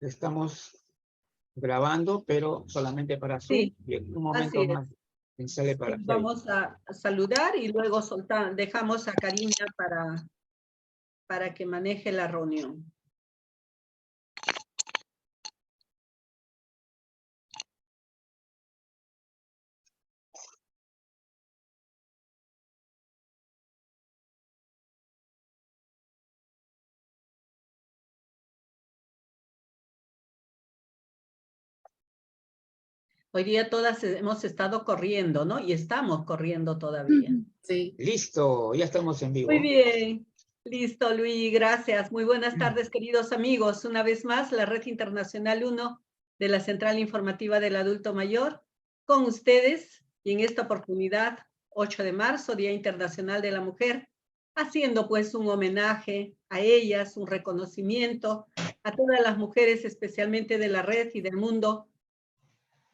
Estamos grabando, pero solamente para Zoom. Sí, Y en un así momento es. más sale para Facebook. Vamos a saludar y luego dejamos a Karina para que maneje la reunión. Hoy día todas hemos estado corriendo, ¿no? Y estamos corriendo todavía. Sí. Listo, ya estamos en vivo. Muy bien. Listo, Luis, gracias. Muy buenas tardes, queridos amigos. Una vez más, la Red Internacional 1 de la Central Informativa del Adulto Mayor, con ustedes, y en esta oportunidad, 8 de marzo, Día Internacional de la Mujer, haciendo pues un homenaje a ellas, un reconocimiento a todas las mujeres, especialmente de la red y del mundo,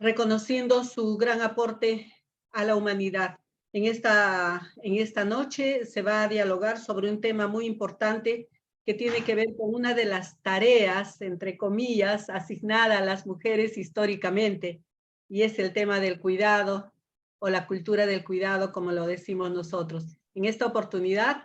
reconociendo su gran aporte a la humanidad. En esta noche se va a dialogar sobre un tema muy importante que tiene que ver con una de las tareas, entre comillas, asignada a las mujeres históricamente, y es el tema del cuidado o la cultura del cuidado, como lo decimos nosotros. En esta oportunidad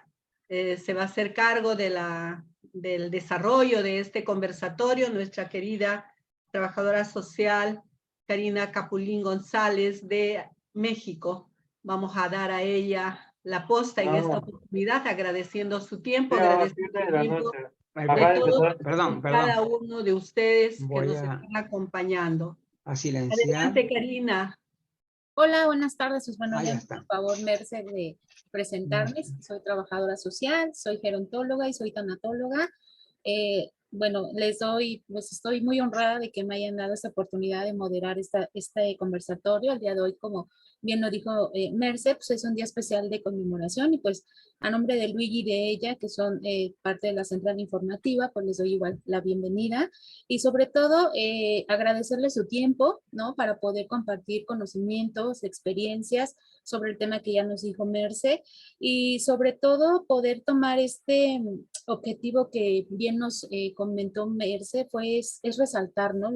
se va a hacer cargo del desarrollo de este conversatorio nuestra querida trabajadora social, Karina Capulín González de México. Vamos a dar a ella la posta en esta oportunidad, agradeciendo su tiempo, agradeciendo el tiempo de todos, Perdón. cada uno de ustedes que Voy nos están acompañando. a silenciar. Adelante, Karina. Hola, buenas tardes. Pues bueno, Ya ya está. por favor, Merce, de presentarme. Soy trabajadora social, soy gerontóloga y soy tanatóloga. Bueno, pues estoy muy honrada de que me hayan dado esta oportunidad de moderar este conversatorio. El día de hoy, como bien lo dijo Merce, pues es un día especial de conmemoración y pues a nombre de Luigi y de ella, que son parte de la central informativa, pues les doy igual la bienvenida y sobre todo agradecerles su tiempo, ¿no? Para poder compartir conocimientos, experiencias sobre el tema que ya nos dijo Merce y sobre todo poder tomar este objetivo que bien nos comentó Merce, es resaltar, ¿no?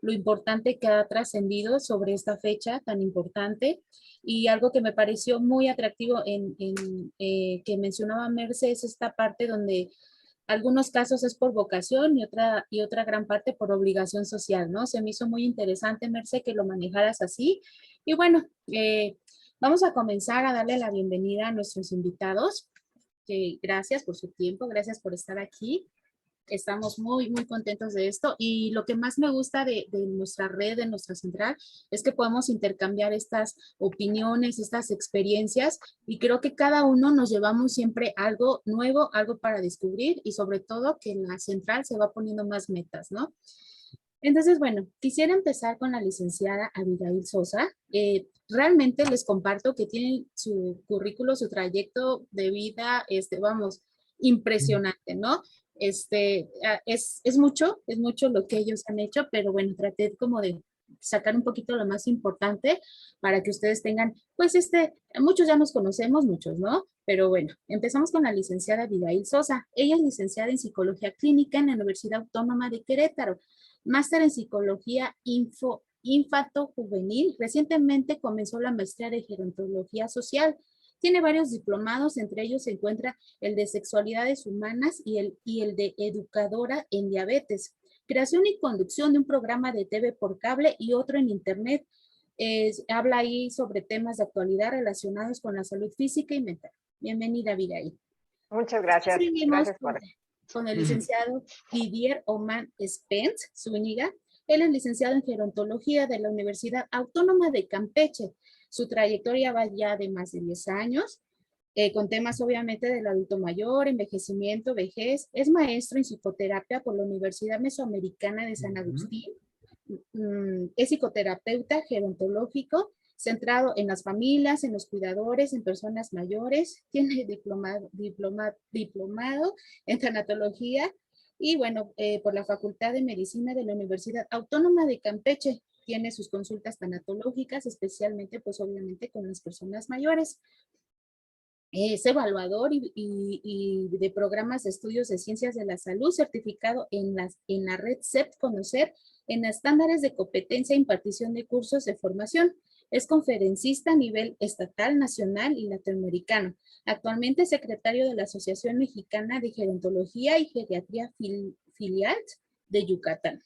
Lo importante que ha trascendido sobre esta fecha tan importante y algo que me pareció muy atractivo que mencionaba Merce es esta parte donde algunos casos es por vocación y otra gran parte por obligación social, ¿no? Se me hizo muy interesante, Merce, que lo manejaras así. Y bueno, vamos a comenzar a darle la bienvenida a nuestros invitados. Gracias por su tiempo, gracias por estar aquí. Estamos muy, muy contentos de esto y lo que más me gusta de nuestra red, de nuestra central, es que podemos intercambiar estas opiniones, estas experiencias y creo que cada uno nos llevamos siempre algo nuevo, algo para descubrir y sobre todo que en la central se va poniendo más metas, ¿no? Entonces, bueno, quisiera empezar con la licenciada Abigail Sosa. Realmente les comparto que tiene su currículo, su trayecto de vida, vamos, impresionante, ¿no? Es mucho lo que ellos han hecho, pero bueno, traté como de sacar un poquito lo más importante para que ustedes tengan, pues muchos ya nos conocemos, muchos, ¿no? Pero bueno, empezamos con la licenciada Abigail Sosa. Ella es licenciada en Psicología Clínica en la Universidad Autónoma de Querétaro, máster en Psicología Infanto-Juvenil. Recientemente comenzó la maestría de Gerontología Social. Tiene varios diplomados, entre ellos se encuentra el de Sexualidades Humanas y el de Educadora en Diabetes. Creación y conducción de un programa de TV por cable y otro en Internet. Habla ahí sobre temas de actualidad relacionados con la salud física y mental. Bienvenida, Abigail. Muchas gracias. Seguimos Gracias por... con el licenciado Didier Oman Spence Zúñiga. Él es licenciado en Gerontología de la Universidad Autónoma de Campeche. Su trayectoria va ya de más de 10 años, con temas obviamente del adulto mayor, envejecimiento, vejez. Es maestro en psicoterapia por la Universidad Mesoamericana de San Agustín. Es psicoterapeuta gerontológico centrado en las familias, en los cuidadores, en personas mayores. Tiene diplomado en tanatología y bueno, por la Facultad de Medicina de la Universidad Autónoma de Campeche. Tiene sus consultas tanatológicas, especialmente pues obviamente con las personas mayores. Es evaluador y de programas de estudios de ciencias de la salud, certificado en la red CEP Conocer, en estándares de competencia e impartición de cursos de formación. Es conferencista a nivel estatal, nacional y latinoamericano. Actualmente es secretario de la Asociación Mexicana de Gerontología y Geriatría Filial de Yucatán.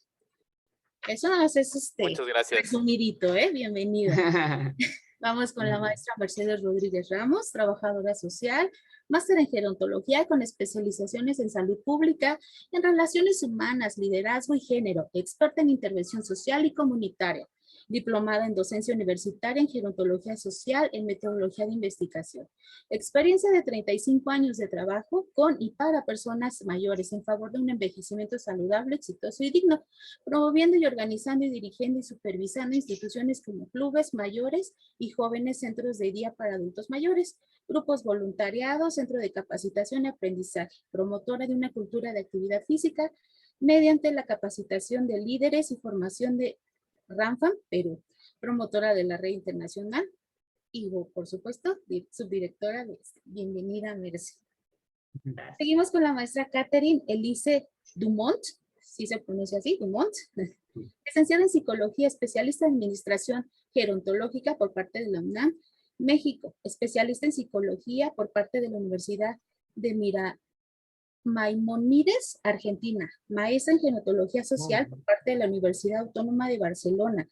Eso nada más es Muchas gracias. resumidito, Bienvenida. Vamos con la maestra Mercedes Rodríguez Ramos, trabajadora social, máster en gerontología con especializaciones en salud pública, en relaciones humanas, liderazgo y género, experta en intervención social y comunitaria, diplomada en docencia universitaria en gerontología social en metodología de investigación. Experiencia de 35 años de trabajo con y para personas mayores en favor de un envejecimiento saludable, exitoso y digno, promoviendo y organizando y dirigiendo y supervisando instituciones como clubes mayores y jóvenes, centros de día para adultos mayores, grupos voluntariados, centro de capacitación y aprendizaje, promotora de una cultura de actividad física mediante la capacitación de líderes y formación de RANFAM Perú, promotora de la red internacional y, por supuesto, subdirectora de este. Bienvenida, Mercy. Seguimos con la maestra Catherine Elise Dumont, si se pronuncia así, Dumont, licenciada en psicología, especialista en administración gerontológica por parte de la UNAM, México, especialista en psicología por parte de la Universidad de Maimónides, Argentina, maestra en gerontología social por parte de la Universidad Autónoma de Barcelona,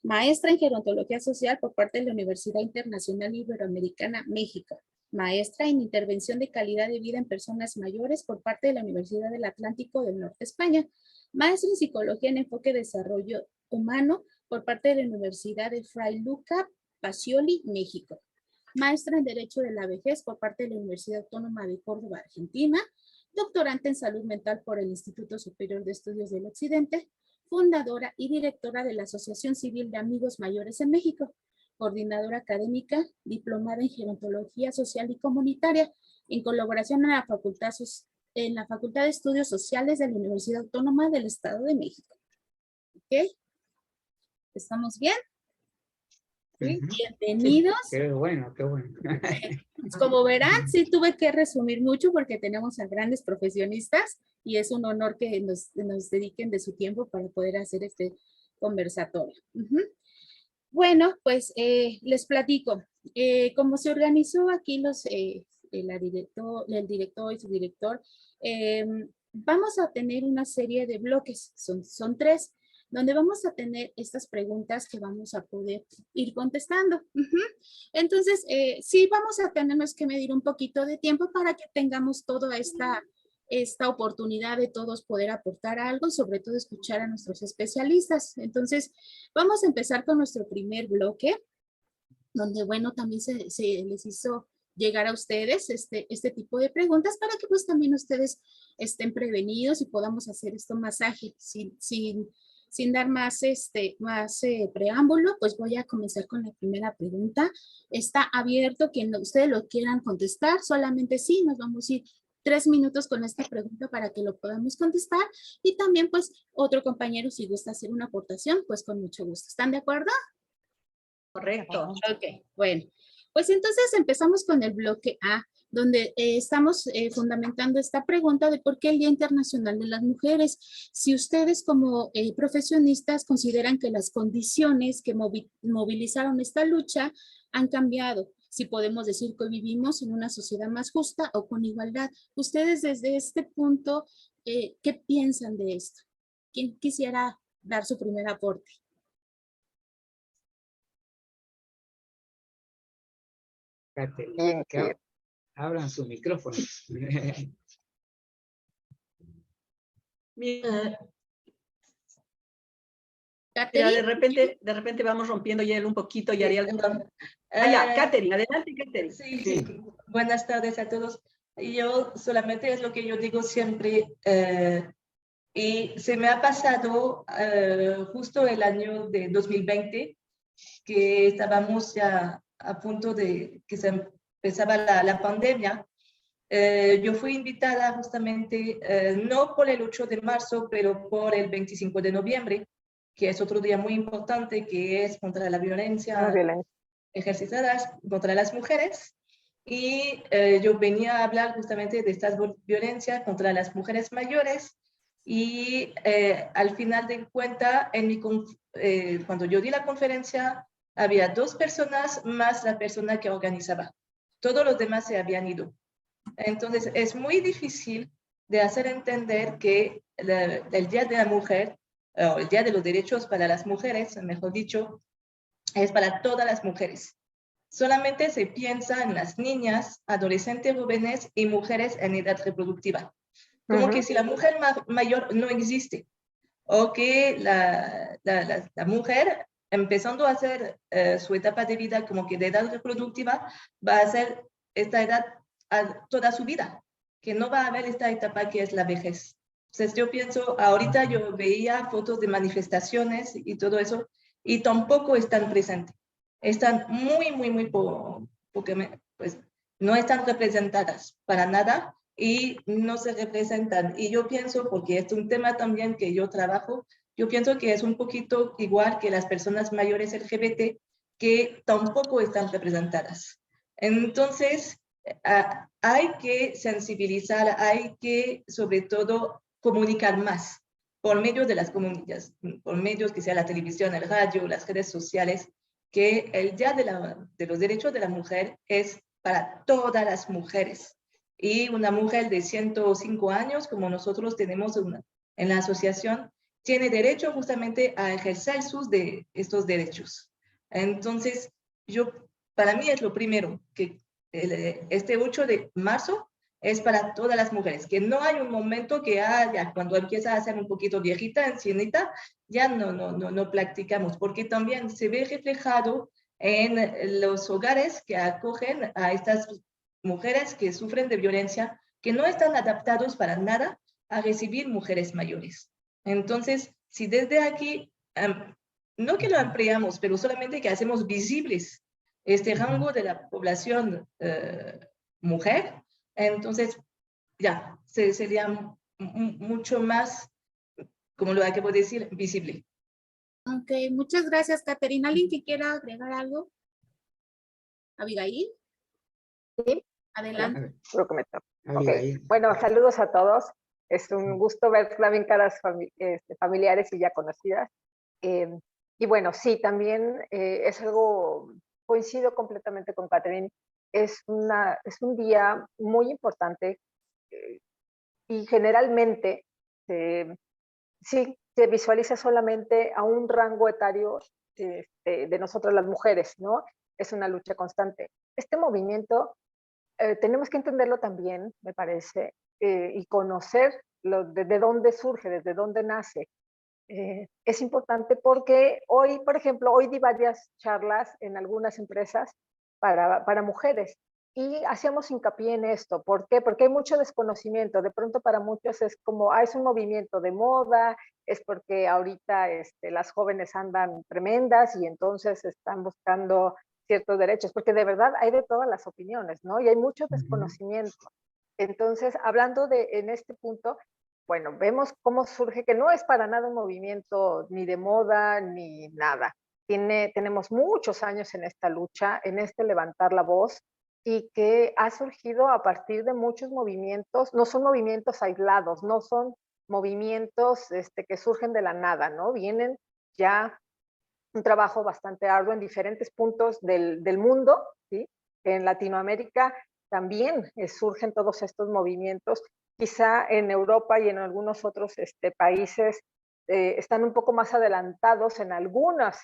maestra en gerontología social por parte de la Universidad Internacional Iberoamericana, México, maestra en intervención de calidad de vida en personas mayores por parte de la Universidad del Atlántico del Norte, España, maestra en psicología en enfoque de desarrollo humano por parte de la Universidad de Fray Luca Pacioli, México, maestra en derecho de la vejez por parte de la Universidad Autónoma de Córdoba, Argentina, doctorante en salud mental por el Instituto Superior de Estudios del Occidente, fundadora y directora de la Asociación Civil de Amigos Mayores en México, coordinadora académica, diplomada en gerontología social y comunitaria, en colaboración en la Facultad de Estudios Sociales de la Universidad Autónoma del Estado de México. ¿Ok? ¿Estamos bien? ¿Sí? Bienvenidos. Qué bueno, qué bueno. Como verán, sí tuve que resumir mucho porque tenemos a grandes profesionistas y es un honor que nos dediquen de su tiempo para poder hacer este conversatorio. Bueno, pues les platico. Como se organizó aquí el director y su director, vamos a tener una serie de bloques, son 3, donde vamos a tener estas preguntas que vamos a poder ir contestando. Entonces, sí vamos a tenernos que medir un poquito de tiempo para que tengamos toda esta oportunidad de todos poder aportar algo y sobre todo escuchar a nuestros especialistas. Entonces, vamos a empezar con nuestro primer bloque, donde, bueno, también se les hizo llegar a ustedes este tipo de preguntas para que pues también ustedes estén prevenidos y podamos hacer esto más ágil, sin dar más preámbulo, pues voy a comenzar con la primera pregunta. Está abierto, quien ustedes lo quieran contestar, solamente sí, nos vamos a ir 3 minutos con esta pregunta para que lo podamos contestar y también pues otro compañero si gusta hacer una aportación, pues con mucho gusto. ¿Están de acuerdo? Correcto. Ok, bueno. Pues entonces empezamos con el bloque A, donde estamos fundamentando esta pregunta de por qué el Día Internacional de las Mujeres. Si ustedes como profesionistas consideran que las condiciones que movilizaron esta lucha han cambiado, si podemos decir que vivimos en una sociedad más justa o con igualdad. Ustedes desde este punto, ¿qué piensan de esto? ¿Quién quisiera dar su primer aporte? Que abran su micrófono. Mira, Catherine. de repente vamos rompiendo hielo un poquito y haría alguna... ya, Catherine, adelante, Catherine. Sí. Buenas tardes a todos. Yo solamente es lo que yo digo siempre, y se me ha pasado justo el año de 2020, que estábamos ya a punto de que se empezaba la pandemia. Yo fui invitada justamente, no por el 8 de marzo, pero por el 25 de noviembre, que es otro día muy importante, que es contra la violencia ejercitada contra las mujeres. y yo venía a hablar justamente de esta violencia contra las mujeres mayores y al final de cuentas, cuando yo di la conferencia, había 2 personas más la persona que organizaba. Todos los demás se habían ido. Entonces, es muy difícil de hacer entender que el Día de la Mujer, o el Día de los Derechos para las Mujeres, mejor dicho, es para todas las mujeres. Solamente se piensa en las niñas, adolescentes, jóvenes y mujeres en edad reproductiva. Como que si la mujer mayor no existe, o que la mujer, empezando a hacer su etapa de vida como que de edad reproductiva, va a hacer esta edad toda su vida, que no va a haber esta etapa que es la vejez. Entonces yo pienso, ahorita yo veía fotos de manifestaciones y todo eso, y tampoco están presentes. Están muy, porque pues no están representadas para nada y no se representan. Y yo pienso, porque es un tema también que yo trabajo, yo pienso que es un poquito igual que las personas mayores LGBT que tampoco están representadas. Entonces, hay que sensibilizar, hay que sobre todo comunicar más por medio de las comunidades, por medios que sea la televisión, el radio, las redes sociales, que el Día de los Derechos de la Mujer es para todas las mujeres. Y una mujer de 105 años, como nosotros tenemos en la asociación, tiene derecho justamente a ejercer estos derechos. Entonces, para mí es lo primero, que este 8 de marzo es para todas las mujeres, que no hay un momento que ya cuando empieza a ser un poquito viejita, ancianita, ya no practicamos, porque también se ve reflejado en los hogares que acogen a estas mujeres que sufren de violencia, que no están adaptados para nada a recibir mujeres mayores. Entonces, si desde aquí, no que lo ampliamos, pero solamente que hacemos visibles este rango de la población mujer, entonces ya sería mucho más, como lo acabo de decir, visible. Ok, muchas gracias, Caterina. ¿Alguien que quiera agregar algo? Abigail. Sí, Adelante. lo que me toca. Abigail. Ok, bueno, saludos a todos. Es un gusto ver también caras familiares y ya conocidas. Y bueno, sí, también es algo, coincido completamente con Catherine, es un día muy importante y generalmente sí se visualiza solamente a un rango etario de nosotras las mujeres, ¿no? Es una lucha constante. Este movimiento tenemos que entenderlo también, me parece, y conocer de dónde surge, desde dónde nace. Es importante porque hoy, por ejemplo, hoy di varias charlas en algunas empresas para mujeres y hacíamos hincapié en esto. ¿Por qué? Porque hay mucho desconocimiento. De pronto para muchos es como, es un movimiento de moda, es porque ahorita las jóvenes andan tremendas y entonces están buscando ciertos derechos, porque de verdad hay de todas las opiniones, ¿no? Y hay mucho desconocimiento. Entonces, hablando en este punto, bueno, vemos cómo surge, que no es para nada un movimiento ni de moda ni nada. Tenemos muchos años en esta lucha, en este levantar la voz, y que ha surgido a partir de muchos movimientos, no son movimientos aislados, no son movimientos que surgen de la nada, ¿no? Vienen ya un trabajo bastante arduo en diferentes puntos del mundo, ¿sí? En Latinoamérica también surgen todos estos movimientos. Quizá en Europa y en algunos otros países están un poco más adelantados en algunos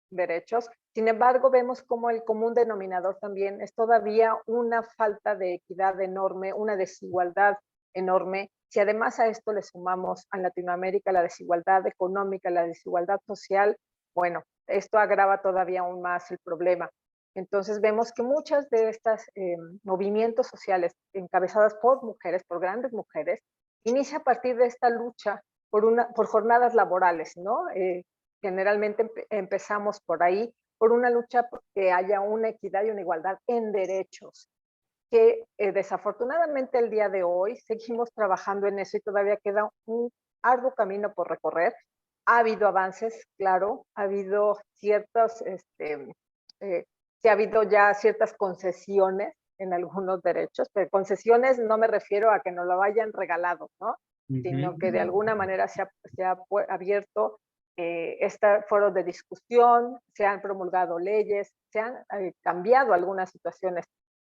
derechos. Sin embargo, vemos como el común denominador también es todavía una falta de equidad enorme, una desigualdad enorme. Si además a esto le sumamos a Latinoamérica la desigualdad económica, la desigualdad social, bueno, esto agrava todavía aún más el problema. Entonces vemos que muchas de estas movimientos sociales encabezadas por mujeres, por grandes mujeres, inicia a partir de esta lucha por jornadas laborales, ¿no? Generalmente empezamos por ahí, por una lucha que haya una equidad y una igualdad en derechos, que desafortunadamente el día de hoy seguimos trabajando en eso y todavía queda un arduo camino por recorrer. Ha habido avances, claro, ha habido ciertos, ha habido ya ciertas concesiones en algunos derechos, pero concesiones no me refiero a que nos lo hayan regalado, ¿no? Sino que de alguna manera se ha abierto este foro de discusión, se han promulgado leyes, se han cambiado algunas situaciones.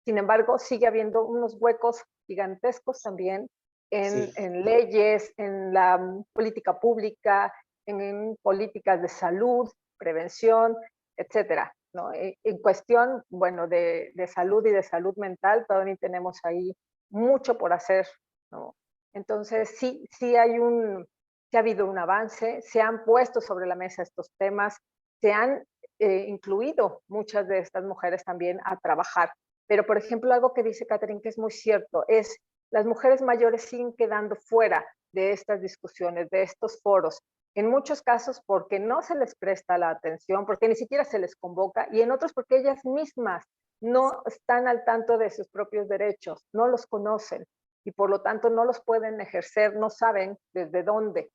Sin embargo, sigue habiendo unos huecos gigantescos también en leyes, en la política pública, en políticas de salud, prevención, etcétera, ¿no? En cuestión, bueno, de salud y de salud mental, todavía tenemos ahí mucho por hacer, ¿no? Entonces, sí ha habido un avance, se han puesto sobre la mesa estos temas, se han incluido muchas de estas mujeres también a trabajar. Pero, por ejemplo, algo que dice Catherine que es muy cierto, es las mujeres mayores siguen quedando fuera de estas discusiones, de estos foros, en muchos casos porque no se les presta la atención, porque ni siquiera se les convoca, y en otros porque ellas mismas no están al tanto de sus propios derechos, no los conocen, y por lo tanto no los pueden ejercer, no saben desde dónde.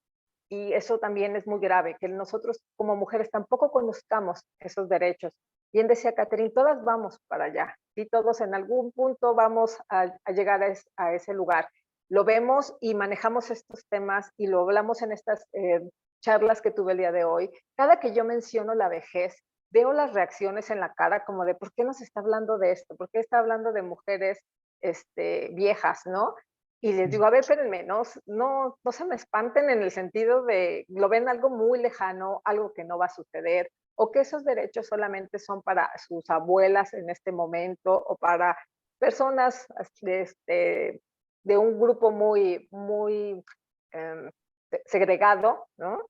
Y eso también es muy grave, que nosotros como mujeres tampoco conozcamos esos derechos. Bien decía Catherine, todas vamos para allá, y todos en algún punto vamos a llegar a ese lugar. Lo vemos y manejamos estos temas y lo hablamos en estas charlas que tuve el día de hoy. Cada que yo menciono la vejez, veo las reacciones en la cara como de, ¿por qué nos está hablando de esto? ¿Por qué está hablando de mujeres viejas, no? Y les digo, a ver, espérenme, no se me espanten en el sentido de, lo ven algo muy lejano, algo que no va a suceder, o que esos derechos solamente son para sus abuelas en este momento, o para personas de un grupo muy segregado, ¿no?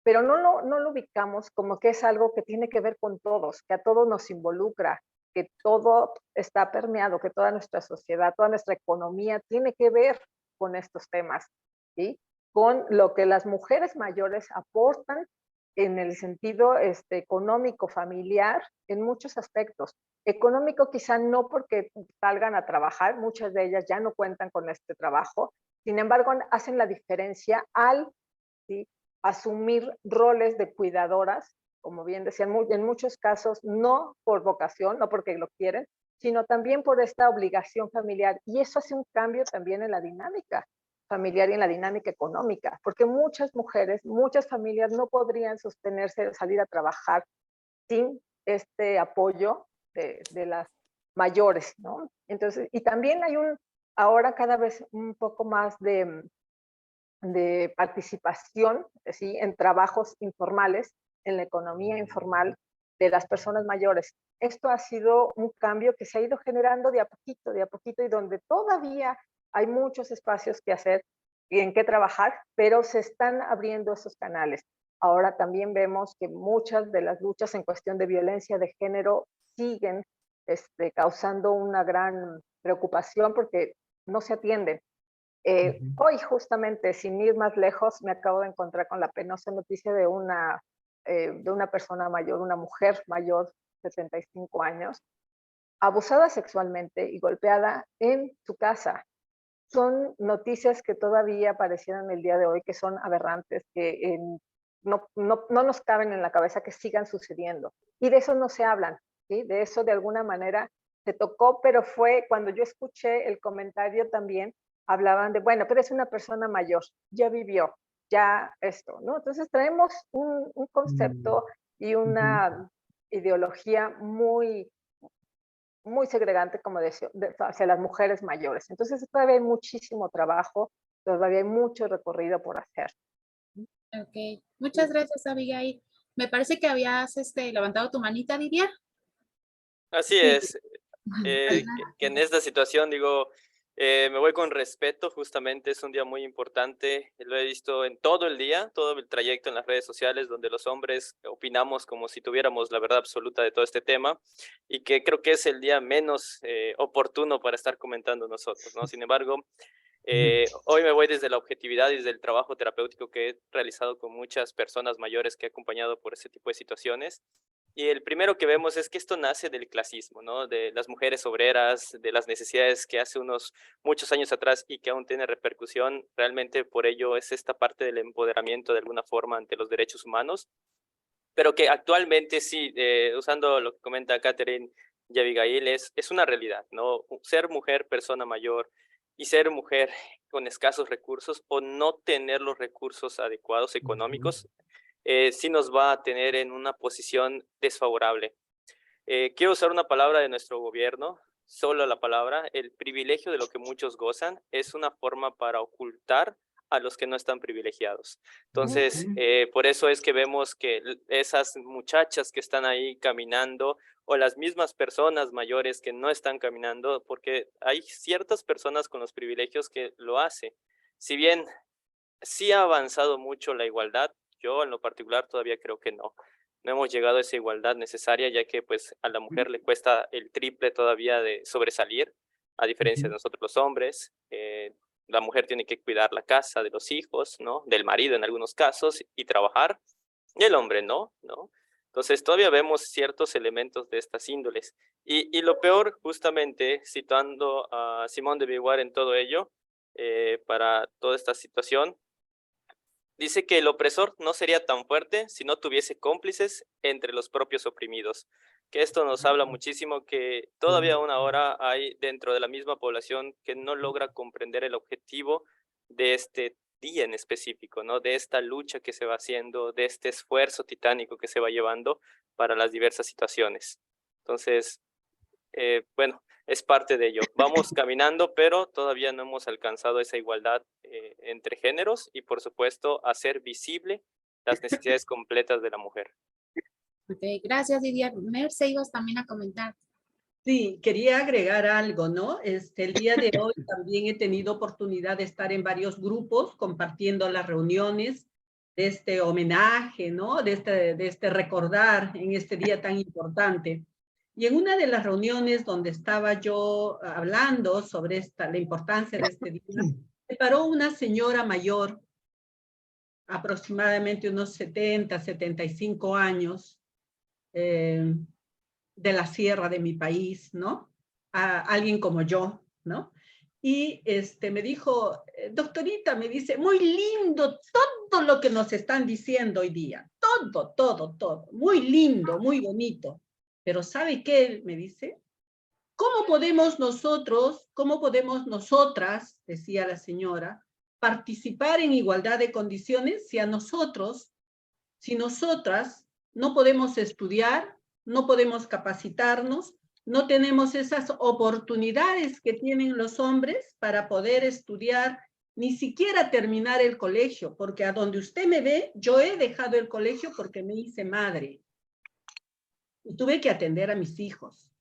Pero no lo ubicamos como que es algo que tiene que ver con todos, que a todos nos involucra, que todo está permeado, que toda nuestra sociedad, toda nuestra economía tiene que ver con estos temas, ¿sí? Con lo que las mujeres mayores aportan en el sentido económico, familiar, en muchos aspectos. Económico quizá no porque salgan a trabajar, muchas de ellas ya no cuentan con este trabajo, sin embargo hacen la diferencia al, ¿sí?, asumir roles de cuidadoras, como bien decían, en muchos casos no por vocación, no porque lo quieren, sino también por esta obligación familiar. Y eso hace un cambio también en la dinámica familiar y en la dinámica económica, porque muchas mujeres, muchas familias no podrían sostenerse, salir a trabajar sin este apoyo de las mayores, ¿no? Entonces, y también hay ahora cada vez un poco más de participación, ¿sí?, en trabajos informales, en la economía informal de las personas mayores. Esto ha sido un cambio que se ha ido generando de a poquito, y donde todavía hay muchos espacios que hacer y en qué trabajar, pero se están abriendo esos canales. Ahora también vemos que muchas de las luchas en cuestión de violencia de género siguen causando una gran preocupación porque no se atienden. Hoy justamente, sin ir más lejos, me acabo de encontrar con la penosa noticia de una persona mayor, una mujer mayor, 75 años, abusada sexualmente y golpeada en su casa. Son noticias que todavía aparecieron el día de hoy, que son aberrantes, que no nos caben en la cabeza que sigan sucediendo. Y de eso no se hablan, ¿sí? De eso de alguna manera se tocó, pero fue cuando yo escuché el comentario también, hablaban de, bueno, pero es una persona mayor, ya vivió, ya esto, ¿no? Entonces traemos un concepto y una ideología muy segregante, como decía, hacia las mujeres mayores. Entonces todavía hay muchísimo trabajo, todavía hay mucho recorrido por hacer. Ok, muchas gracias, Abigail. Me parece que habías levantado tu manita, Didier. Así Sí. es, que en esta situación, digo, me voy con respeto, justamente es un día muy importante, lo he visto en todo el día, todo el trayecto en las redes sociales, donde los hombres opinamos como si tuviéramos la verdad absoluta de todo este tema, y que creo que es el día menos oportuno para estar comentando nosotros, ¿no? Sin embargo, hoy me voy desde la objetividad y desde el trabajo terapéutico que he realizado con muchas personas mayores que he acompañado por ese tipo de situaciones. Y el primero que vemos es que esto nace del clasismo, ¿no? De las mujeres obreras, de las necesidades que hace muchos años atrás y que aún tiene repercusión. Realmente por ello es esta parte del empoderamiento de alguna forma ante los derechos humanos, pero que actualmente sí, usando lo que comenta Catherine, y Abigail es una realidad, ¿no? Ser mujer, persona mayor, y ser mujer con escasos recursos o no tener los recursos adecuados económicos, sí nos va a tener en una posición desfavorable. Quiero usar una palabra de nuestro gobierno, solo la palabra: el privilegio de lo que muchos gozan es una forma para ocultar a los que no están privilegiados. Entonces, por eso es que vemos que esas muchachas que están ahí caminando, o las mismas personas mayores que no están caminando, porque hay ciertas personas con los privilegios que lo hacen. Si bien sí ha avanzado mucho la igualdad, yo en lo particular todavía creo que no. No hemos llegado a esa igualdad necesaria, ya que pues a la mujer le cuesta el triple todavía de sobresalir, a diferencia de nosotros los hombres. La mujer tiene que cuidar la casa, de los hijos, ¿no? Del marido en algunos casos, y trabajar, y el hombre no, ¿no? Entonces todavía vemos ciertos elementos de estas índoles. Y lo peor, justamente, situando a Simone de Beauvoir en todo ello, para toda esta situación, dice que el opresor no sería tan fuerte si no tuviese cómplices entre los propios oprimidos. Que esto nos habla muchísimo que todavía aún ahora hay dentro de la misma población que no logra comprender el objetivo de este día en específico, ¿no? De esta lucha que se va haciendo, de este esfuerzo titánico que se va llevando para las diversas situaciones. Entonces, bueno, es parte de ello. Vamos caminando, pero todavía no hemos alcanzado esa igualdad entre géneros, y por supuesto hacer visible las necesidades completas de la mujer. Ok, gracias, Didier. Merce, ibas también a comentar. Sí, quería agregar algo, ¿no? El día de hoy también he tenido oportunidad de estar en varios grupos compartiendo las reuniones de este homenaje, ¿no? De este recordar en este día tan importante. Y en una de las reuniones donde estaba yo hablando sobre la importancia de este día, se paró una señora mayor, aproximadamente unos 70, 75 años, de la sierra de mi país, ¿no? A alguien como yo, ¿no? Y me dijo, doctorita, me dice, muy lindo todo lo que nos están diciendo hoy día, todo, muy lindo, muy bonito. Pero ¿sabe qué? Me dice, ¿cómo podemos nosotras, decía la señora, participar en igualdad de condiciones si nosotras no podemos estudiar, no podemos capacitarnos, no tenemos esas oportunidades que tienen los hombres para poder estudiar, ni siquiera terminar el colegio? Porque a donde usted me ve, yo he dejado el colegio porque me hice madre y tuve que atender a mis hijos.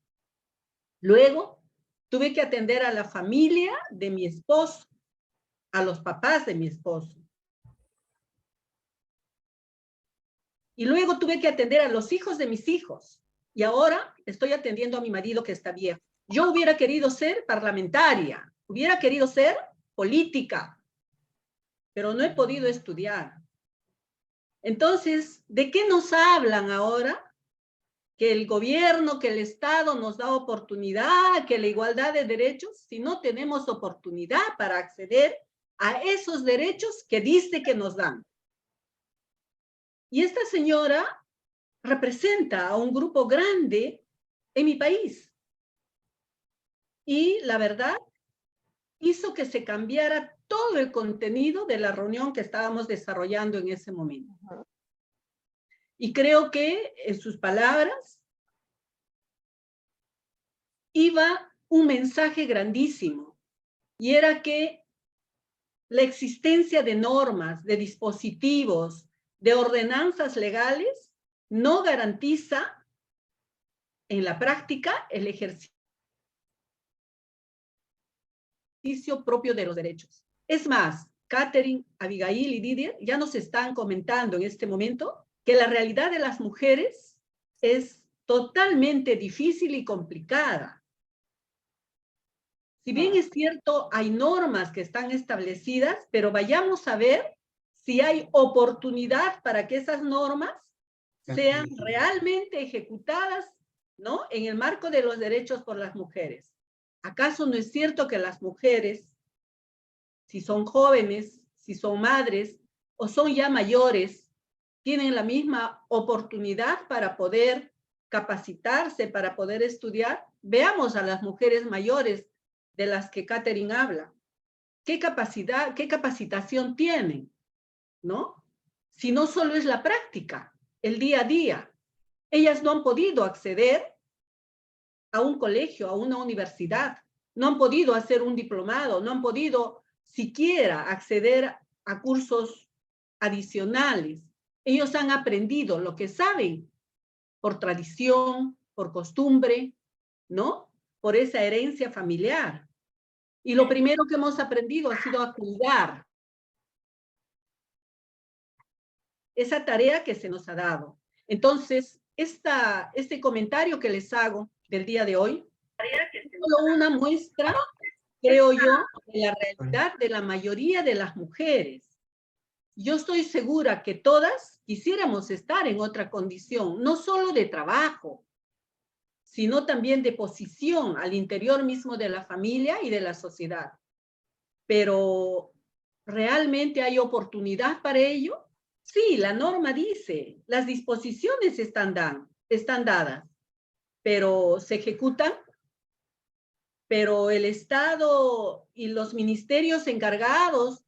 Luego, tuve que atender a la familia de mi esposo, a los papás de mi esposo. Y luego tuve que atender a los hijos de mis hijos. Y ahora estoy atendiendo a mi marido que está viejo. Yo hubiera querido ser parlamentaria, hubiera querido ser política, pero no he podido estudiar. Entonces, ¿de qué nos hablan ahora? Que el gobierno, que el Estado nos da oportunidad, que la igualdad de derechos, si no tenemos oportunidad para acceder a esos derechos que dice que nos dan. Y esta señora representa a un grupo grande en mi país. Y la verdad, hizo que se cambiara todo el contenido de la reunión que estábamos desarrollando en ese momento. Y creo que en sus palabras iba un mensaje grandísimo, y era que la existencia de normas, de dispositivos, de ordenanzas legales no garantiza en la práctica el ejercicio propio de los derechos. Es más, Catherine, Abigail y Didier ya nos están comentando en este momento que la realidad de las mujeres es totalmente difícil y complicada. Si bien es cierto, hay normas que están establecidas, pero vayamos a ver si hay oportunidad para que esas normas sean realmente ejecutadas, ¿no? En el marco de los derechos por las mujeres. ¿Acaso no es cierto que las mujeres, si son jóvenes, si son madres o son ya mayores, tienen la misma oportunidad para poder capacitarse para poder estudiar, veamos a las mujeres mayores de las que Catherine habla. ¿Qué capacidad, qué capacitación tienen? ¿No? Si no solo es la práctica, el día a día. Ellas no han podido acceder a un colegio, a una universidad, no han podido hacer un diplomado, no han podido siquiera acceder a cursos adicionales. Ellos han aprendido lo que saben por tradición, por costumbre, ¿no? Por esa herencia familiar. Y lo primero que hemos aprendido ha sido a cuidar esa tarea que se nos ha dado. Entonces, este comentario que les hago del día de hoy es solo una muestra, creo yo, de la realidad de la mayoría de las mujeres. Yo estoy segura que todas quisiéramos estar en otra condición, no solo de trabajo, sino también de posición al interior mismo de la familia y de la sociedad. Pero, ¿realmente hay oportunidad para ello? Sí, la norma dice, las disposiciones están dadas, pero ¿se ejecutan? Pero el Estado y los ministerios encargados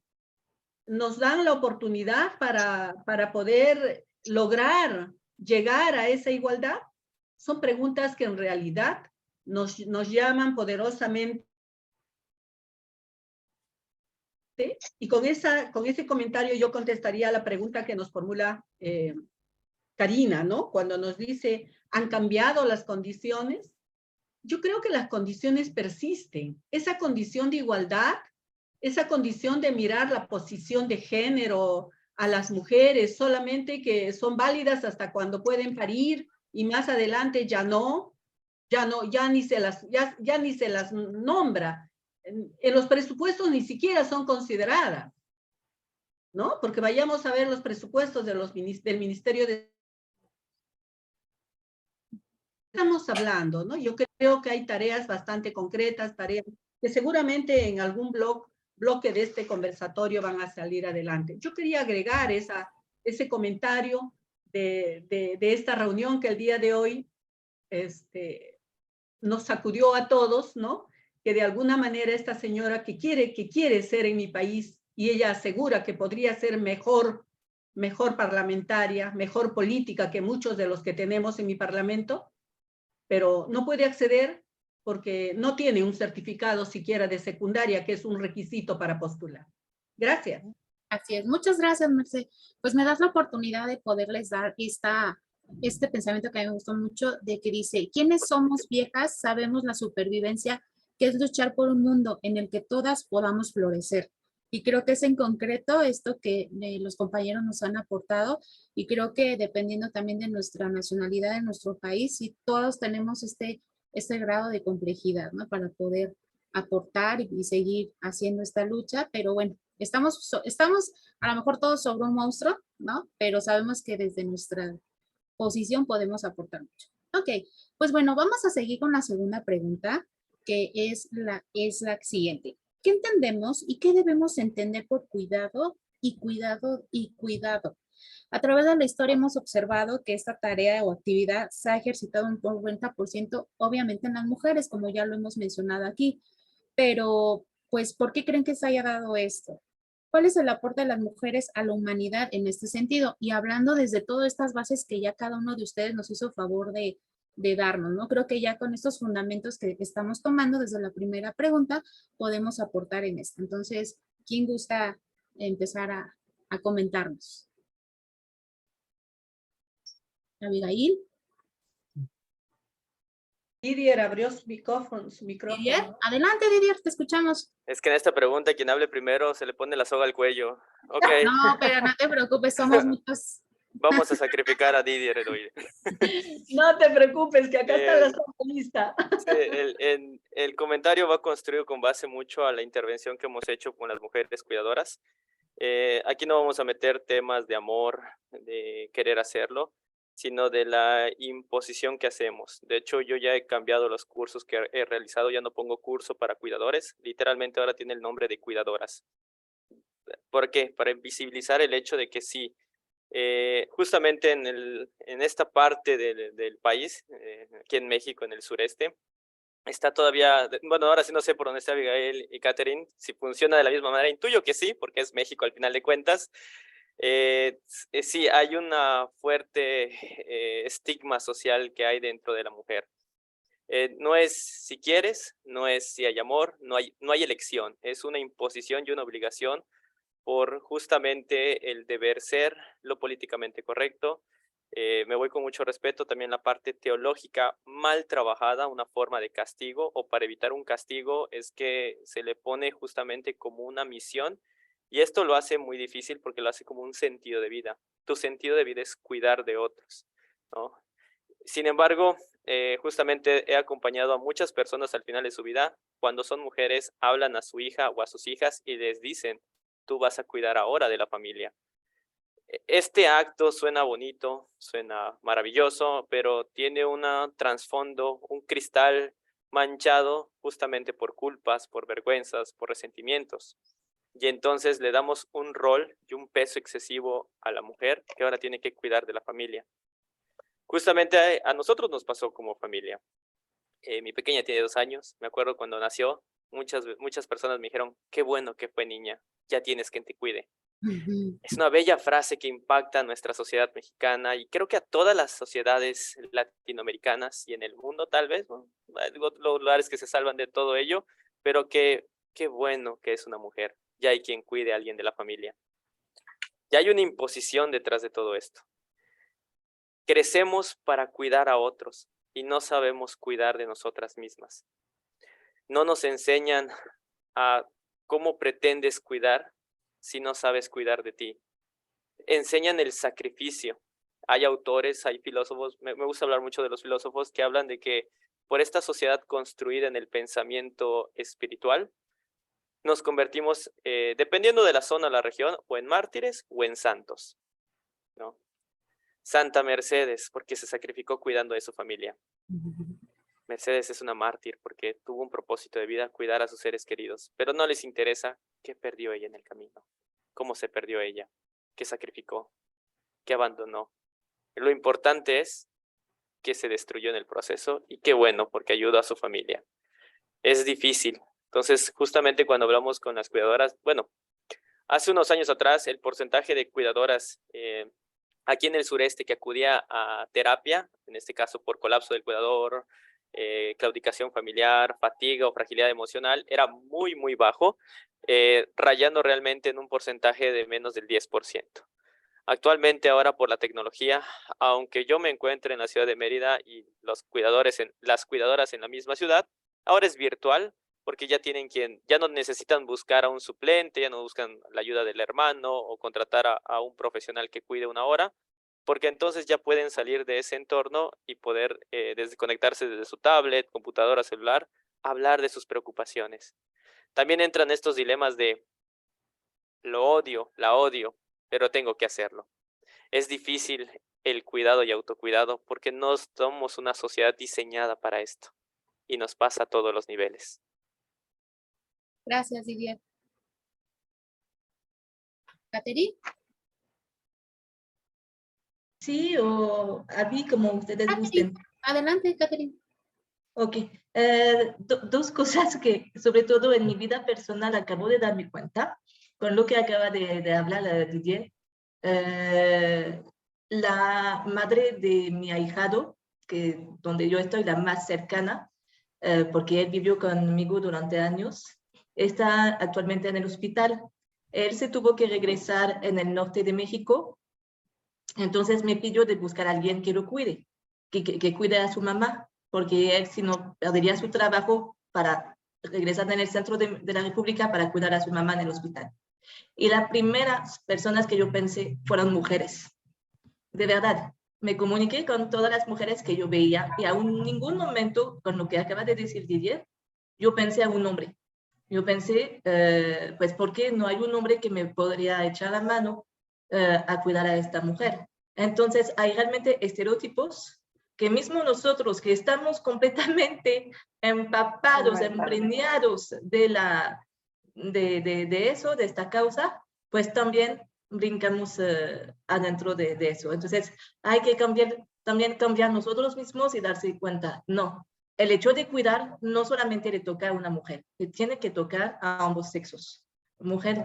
nos dan la oportunidad para poder lograr llegar a esa igualdad. Son preguntas que en realidad nos llaman poderosamente. Y con ese comentario yo contestaría a la pregunta que nos formula Karina, ¿no? Cuando nos dice, ¿han cambiado las condiciones? Yo creo que las condiciones persisten. Esa condición de igualdad, esa condición de mirar la posición de género a las mujeres, solamente que son válidas hasta cuando pueden parir y más adelante ya ni se las nombra. En los presupuestos ni siquiera son consideradas, ¿no? Porque vayamos a ver los presupuestos del Ministerio de... Estamos hablando, ¿no? Yo creo que hay tareas bastante concretas, tareas que seguramente en algún bloque de este conversatorio van a salir adelante. Yo quería agregar ese comentario de esta reunión que el día de hoy nos sacudió a todos, ¿no? Que de alguna manera esta señora que quiere ser en mi país y ella asegura que podría ser mejor parlamentaria, mejor política que muchos de los que tenemos en mi parlamento, pero no puede acceder porque no tiene un certificado siquiera de secundaria, que es un requisito para postular. Gracias. Así es. Muchas gracias, Merced. Pues me das la oportunidad de poderles dar este pensamiento que a mí me gustó mucho, de que dice, ¿quiénes somos viejas? Sabemos la supervivencia, que es luchar por un mundo en el que todas podamos florecer. Y creo que es en concreto esto que los compañeros nos han aportado, y creo que dependiendo también de nuestra nacionalidad, de nuestro país, y todos tenemos este grado de complejidad, ¿no? Para poder aportar y seguir haciendo esta lucha, pero bueno, estamos a lo mejor todos sobre un monstruo, ¿no? Pero sabemos que desde nuestra posición podemos aportar mucho. Ok, pues bueno, vamos a seguir con la segunda pregunta, que es la siguiente. ¿Qué entendemos y qué debemos entender por cuidado y cuidado y cuidado? A través de la historia hemos observado que esta tarea o actividad se ha ejercitado un 90% obviamente en las mujeres, como ya lo hemos mencionado aquí, pero pues, ¿por qué creen que se haya dado esto? ¿Cuál es el aporte de las mujeres a la humanidad en este sentido? Y hablando desde todas estas bases que ya cada uno de ustedes nos hizo favor de darnos, ¿no? Creo que ya con estos fundamentos que estamos tomando desde la primera pregunta, podemos aportar en esto. Entonces, ¿quién gusta empezar a comentarnos? Abigail. Didier abrió su micrófono. Didier, adelante, Didier, te escuchamos. Es que en esta pregunta, quien hable primero se le pone la soga al cuello. Ok. No, pero no te preocupes, somos muchos. Vamos a sacrificar a Didier. No te preocupes, que acá está la soga lista. Sí, el comentario va construido con base mucho a la intervención que hemos hecho con las mujeres cuidadoras. Aquí no vamos a meter temas de amor, de querer hacerlo, sino de la imposición que hacemos. De hecho, yo ya he cambiado los cursos que he realizado, ya no pongo curso para cuidadores, literalmente ahora tiene el nombre de cuidadoras. ¿Por qué? Para visibilizar el hecho de que sí, Justamente en esta parte del país, aquí en México, en el sureste, está todavía, bueno, ahora sí no sé por dónde está Abigail y Catherine, si funciona de la misma manera, intuyo que sí, porque es México al final de cuentas. Sí, hay una fuerte estigma social que hay dentro de la mujer. No es si quieres, no es si hay amor, no hay elección, es una imposición y una obligación por justamente el deber ser, lo políticamente correcto. Me voy con mucho respeto también la parte teológica mal trabajada, una forma de castigo, o para evitar un castigo es que se le pone justamente como una misión, y esto lo hace muy difícil porque lo hace como un sentido de vida. Tu sentido de vida es cuidar de otros, ¿no? Sin embargo, justamente he acompañado a muchas personas al final de su vida, cuando son mujeres, hablan a su hija o a sus hijas y les dicen, tú vas a cuidar ahora de la familia. Este acto suena bonito, suena maravilloso, pero tiene un trasfondo, un cristal manchado justamente por culpas, por vergüenzas, por resentimientos. Y entonces le damos un rol y un peso excesivo a la mujer que ahora tiene que cuidar de la familia. Justamente a nosotros nos pasó como familia. Mi pequeña tiene 2 años, me acuerdo cuando nació, muchas personas me dijeron, qué bueno que fue niña, ya tienes quien te cuide. Es una bella frase que impacta a nuestra sociedad mexicana y creo que a todas las sociedades latinoamericanas y en el mundo tal vez, ¿no? Hay lugares que se salvan de todo ello, pero qué bueno que es una mujer, ya hay quien cuide a alguien de la familia. Ya hay una imposición detrás de todo esto. Crecemos para cuidar a otros y no sabemos cuidar de nosotras mismas. No nos enseñan a cómo pretendes cuidar si no sabes cuidar de ti. Enseñan el sacrificio. Hay autores, hay filósofos, me gusta hablar mucho de los filósofos que hablan de que por esta sociedad construida en el pensamiento espiritual, nos convertimos, dependiendo de la zona o la región, o en mártires o en santos, ¿no? Santa Mercedes, porque se sacrificó cuidando de su familia. Mercedes es una mártir porque tuvo un propósito de vida, cuidar a sus seres queridos, pero no les interesa qué perdió ella en el camino, cómo se perdió ella, qué sacrificó, qué abandonó. Lo importante es que se destruyó en el proceso y qué bueno porque ayudó a su familia. Es difícil. Entonces, justamente cuando hablamos con las cuidadoras, bueno, hace unos años atrás el porcentaje de cuidadoras aquí en el sureste que acudía a terapia, en este caso por colapso del cuidador, claudicación familiar, fatiga o fragilidad emocional, era muy, muy bajo, rayando realmente en un porcentaje de menos del 10%. Actualmente ahora por la tecnología, aunque yo me encuentre en la ciudad de Mérida y las cuidadoras en la misma ciudad, ahora es virtual porque ya no necesitan buscar a un suplente, ya no buscan la ayuda del hermano o contratar a un profesional que cuide 1 hora, porque entonces ya pueden salir de ese entorno y poder desconectarse desde su tablet, computadora, celular, hablar de sus preocupaciones. También entran estos dilemas de lo odio, la odio, pero tengo que hacerlo. Es difícil el cuidado y autocuidado porque no somos una sociedad diseñada para esto y nos pasa a todos los niveles. Gracias, Didier. ¿Catherine? Sí, o a mí, como ustedes gusten. Adelante, Catherine. Ok, dos cosas que sobre todo en mi vida personal acabo de darme cuenta con lo que acaba de hablar Didier. La madre de mi ahijado, donde yo estoy la más cercana, porque él vivió conmigo durante años, está actualmente en el hospital. Él se tuvo que regresar en el norte de México, entonces me pidió de buscar a alguien que lo cuide, que cuide a su mamá, porque él si no perdería su trabajo para regresar en el centro de la República para cuidar a su mamá en el hospital. Y las primeras personas que yo pensé fueron mujeres. De verdad, me comuniqué con todas las mujeres que yo veía y aún en ningún momento, con lo que acaba de decir Didier, yo pensé a un hombre. Yo pensé, pues, ¿por qué no hay un hombre que me podría echar la mano a cuidar a esta mujer? Entonces, hay realmente estereotipos que mismo nosotros, que estamos completamente empapados, impregnados de eso, de esta causa, pues también brincamos adentro de eso. Entonces, hay que también cambiar nosotros mismos y darse cuenta, no, el hecho de cuidar no solamente le toca a una mujer, le tiene que tocar a ambos sexos, mujer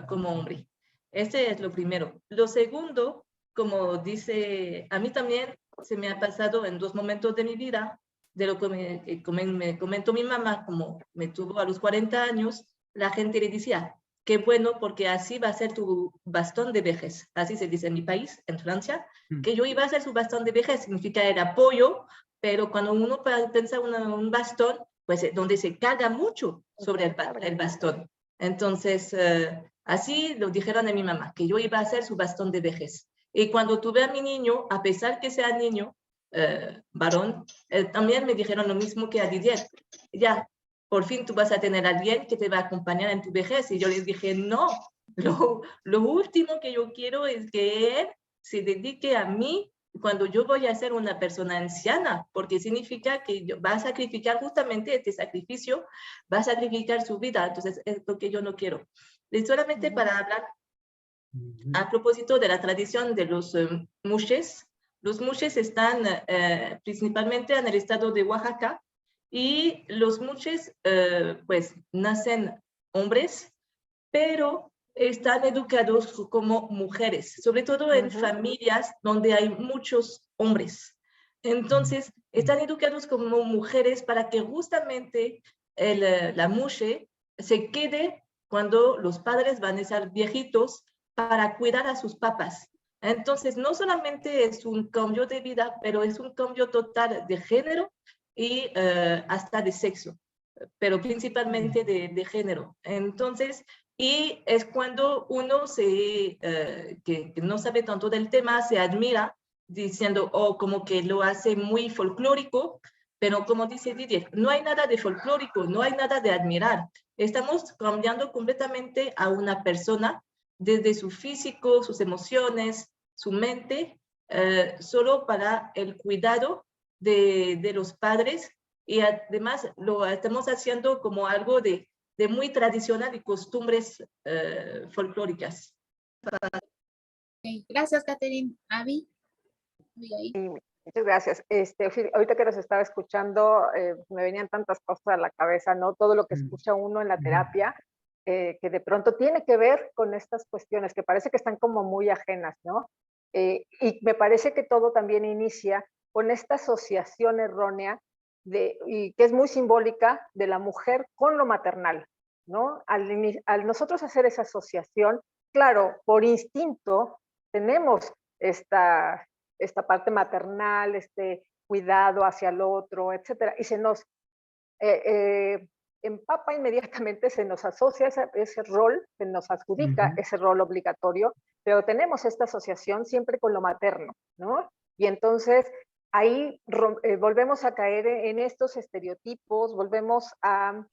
como hombre. Ese es lo primero. Lo segundo, como dice, a mí también se me ha pasado en 2 momentos de mi vida, de lo que me comentó mi mamá, como me tuvo a los 40 años, la gente le decía, qué bueno, porque así va a ser tu bastón de vejez. Así se dice en mi país, en Francia, que yo iba a ser su bastón de vejez. Significa el apoyo, pero cuando uno piensa un bastón, pues donde se carga mucho sobre el bastón. Entonces, así lo dijeron a mi mamá, que yo iba a ser su bastón de vejez. Y cuando tuve a mi niño, a pesar que sea niño, varón, también me dijeron lo mismo que a Didier. Ya, por fin tú vas a tener a alguien que te va a acompañar en tu vejez. Y yo les dije, no, lo último que yo quiero es que él se dedique a mí cuando yo voy a ser una persona anciana, porque significa que va a sacrificar justamente este sacrificio, va a sacrificar su vida. Entonces, es lo que yo no quiero. Y solamente para hablar a propósito de la tradición de los mushes. Los mushes están principalmente en el estado de Oaxaca, y los mushes pues nacen hombres, pero están educados como mujeres, sobre todo en familias donde hay muchos hombres. Entonces, están educados como mujeres para que justamente la mushe se quede cuando los padres van a ser viejitos, para cuidar a sus papás. Entonces, no solamente es un cambio de vida, pero es un cambio total de género y hasta de sexo, pero principalmente de género. Entonces, y es cuando uno que no sabe tanto del tema, se admira diciendo, oh, como que lo hace muy folclórico, pero como dice Didier, no hay nada de folclórico, no hay nada de admirar. Estamos cambiando completamente a una persona desde su físico, sus emociones, su mente, solo para el cuidado de los padres, y además lo estamos haciendo como algo de muy tradicional y costumbres folclóricas. Okay. Gracias, Catherine. Avi. Sí, muchas gracias. Ahorita que nos estaba escuchando, me venían tantas cosas a la cabeza, ¿no? Todo lo que escucha uno en la terapia, que de pronto tiene que ver con estas cuestiones que parece que están como muy ajenas, ¿no? Y me parece que todo también inicia con esta asociación errónea y que es muy simbólica, de la mujer con lo maternal, ¿no? Al nosotros hacer esa asociación, claro, por instinto tenemos esta parte maternal, este cuidado hacia el otro, etcétera, y se nos empapa inmediatamente, se nos asocia ese rol, se nos adjudica ese rol obligatorio, pero tenemos esta asociación siempre con lo materno, ¿no? Y entonces ahí volvemos a caer en estos estereotipos, volvemos a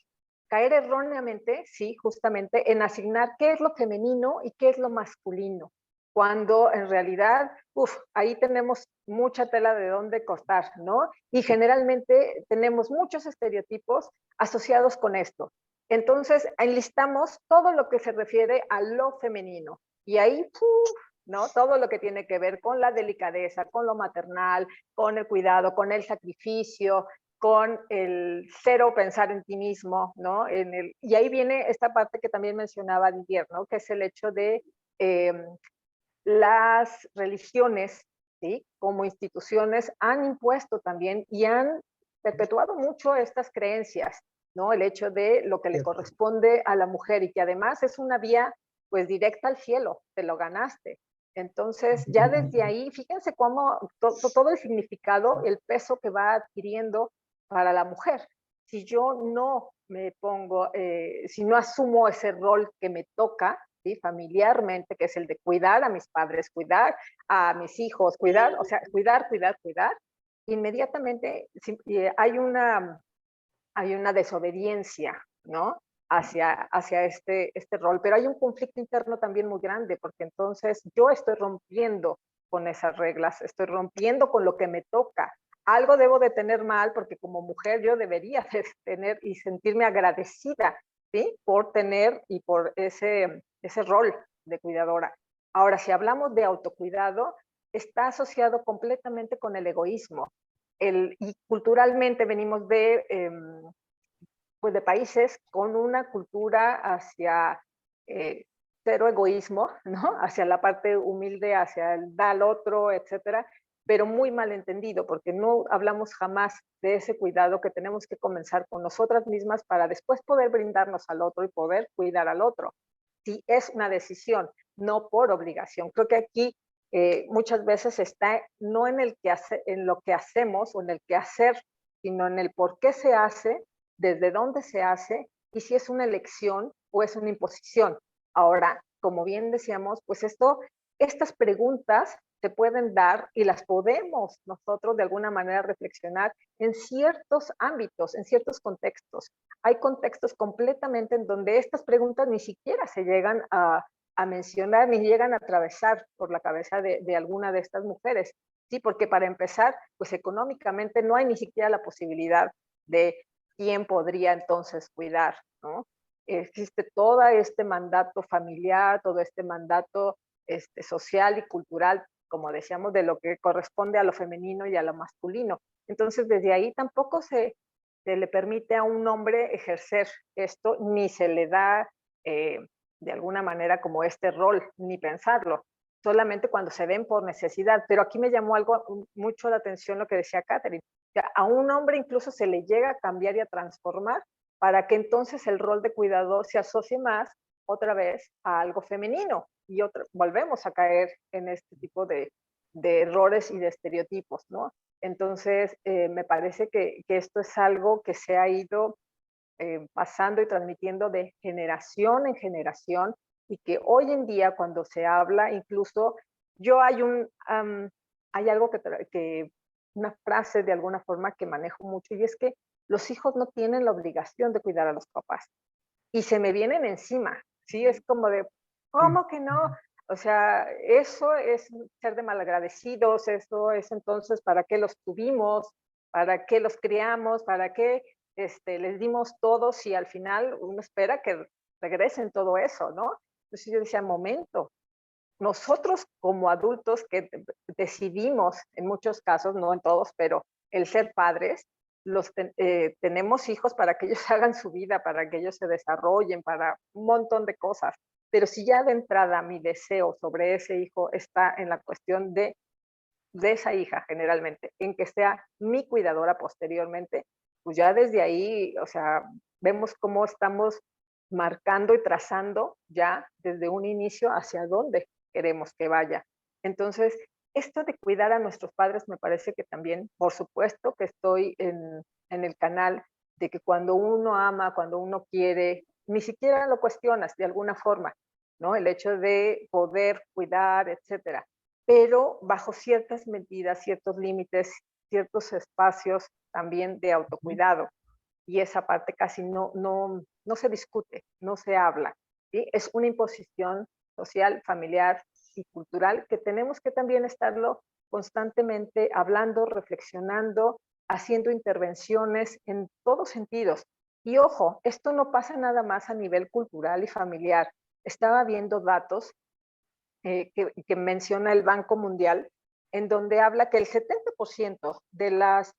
caer erróneamente, sí, justamente, en asignar qué es lo femenino y qué es lo masculino, cuando en realidad, ahí tenemos mucha tela de dónde cortar, ¿no? Y generalmente tenemos muchos estereotipos asociados con esto. Entonces, enlistamos todo lo que se refiere a lo femenino, y ahí, ¿no? Todo lo que tiene que ver con la delicadeza, con lo maternal, con el cuidado, con el sacrificio, con el cero pensar en ti mismo, ¿no? Y ahí viene esta parte que también mencionaba Didier, ¿no? Que es el hecho de las religiones, ¿sí? Como instituciones han impuesto también y han perpetuado mucho estas creencias, ¿no? El hecho de lo que le corresponde a la mujer, y que además es una vía pues directa al cielo, te lo ganaste. Entonces, ya desde ahí, fíjense cómo todo el significado, el peso que va adquiriendo para la mujer. Si yo no me pongo, si no asumo ese rol que me toca, ¿sí? Familiarmente, que es el de cuidar a mis padres, cuidar a mis hijos, cuidar, o sea, cuidar, inmediatamente hay una desobediencia, ¿no? Hacia este rol, pero hay un conflicto interno también muy grande, porque entonces yo estoy rompiendo con esas reglas, estoy rompiendo con lo que me toca. Algo debo de tener mal, porque como mujer yo debería de tener y sentirme agradecida, ¿sí? Por tener y por ese rol de cuidadora. Ahora, si hablamos de autocuidado, está asociado completamente con el egoísmo. Y culturalmente venimos pues de países con una cultura hacia cero egoísmo, ¿no? Hacia la parte humilde, hacia el da al otro, etcétera, pero muy mal entendido, porque no hablamos jamás de ese cuidado que tenemos que comenzar con nosotras mismas para después poder brindarnos al otro y poder cuidar al otro. Sí, es una decisión, no por obligación. Creo que aquí muchas veces está no en en lo que hacemos o en el qué hacer, sino en el por qué se hace, desde dónde se hace y si es una elección o es una imposición. Ahora, como bien decíamos, pues estas preguntas se pueden dar y las podemos nosotros de alguna manera reflexionar en ciertos ámbitos, en ciertos contextos. Hay contextos completamente en donde estas preguntas ni siquiera se llegan a mencionar ni llegan a atravesar por la cabeza de alguna de estas mujeres. Sí, porque para empezar, pues económicamente no hay ni siquiera la posibilidad de quién podría entonces cuidar, ¿no? Existe todo este mandato familiar, todo este mandato social y cultural, como decíamos, de lo que corresponde a lo femenino y a lo masculino. Entonces, desde ahí tampoco se le permite a un hombre ejercer esto, ni se le da de alguna manera como este rol, ni pensarlo, solamente cuando se ven por necesidad. Pero aquí me llamó mucho la atención lo que decía Catherine. A un hombre incluso se le llega a cambiar y a transformar para que entonces el rol de cuidador se asocie más otra vez a algo femenino y volvemos a caer en este tipo de errores y de estereotipos, ¿no? Entonces, me parece que esto es algo que se ha ido pasando y transmitiendo de generación en generación y que hoy en día cuando se habla, incluso hay algo una frase de alguna forma que manejo mucho y es que los hijos no tienen la obligación de cuidar a los papás y se me vienen encima, ¿sí? Es como de, ¿cómo que no? O sea, eso es ser de malagradecidos, eso es entonces, ¿para qué los tuvimos? ¿Para qué los criamos? ¿Para qué les dimos todo si al final uno espera que regresen todo eso, ¿no? Entonces yo decía, momento, nosotros como adultos que decidimos, en muchos casos, no en todos, pero el ser padres, tenemos hijos para que ellos hagan su vida, para que ellos se desarrollen, para un montón de cosas. Pero si ya de entrada mi deseo sobre ese hijo está en la cuestión de esa hija generalmente, en que sea mi cuidadora posteriormente, pues ya desde ahí, o sea, vemos cómo estamos marcando y trazando ya desde un inicio hacia dónde queremos que vaya. Entonces, esto de cuidar a nuestros padres me parece que también, por supuesto que estoy en el canal de que cuando uno ama, cuando uno quiere, ni siquiera lo cuestionas de alguna forma, ¿no? El hecho de poder cuidar, etcétera, pero bajo ciertas medidas, ciertos límites, ciertos espacios también de autocuidado. Y esa parte casi no se discute, no se habla. ¿Sí? Es una imposición social, familiar y cultural que tenemos que también estarlo constantemente hablando, reflexionando, haciendo intervenciones en todos sentidos. Y ojo, esto no pasa nada más a nivel cultural y familiar. Estaba viendo datos que menciona el Banco Mundial, en donde habla que el 70% de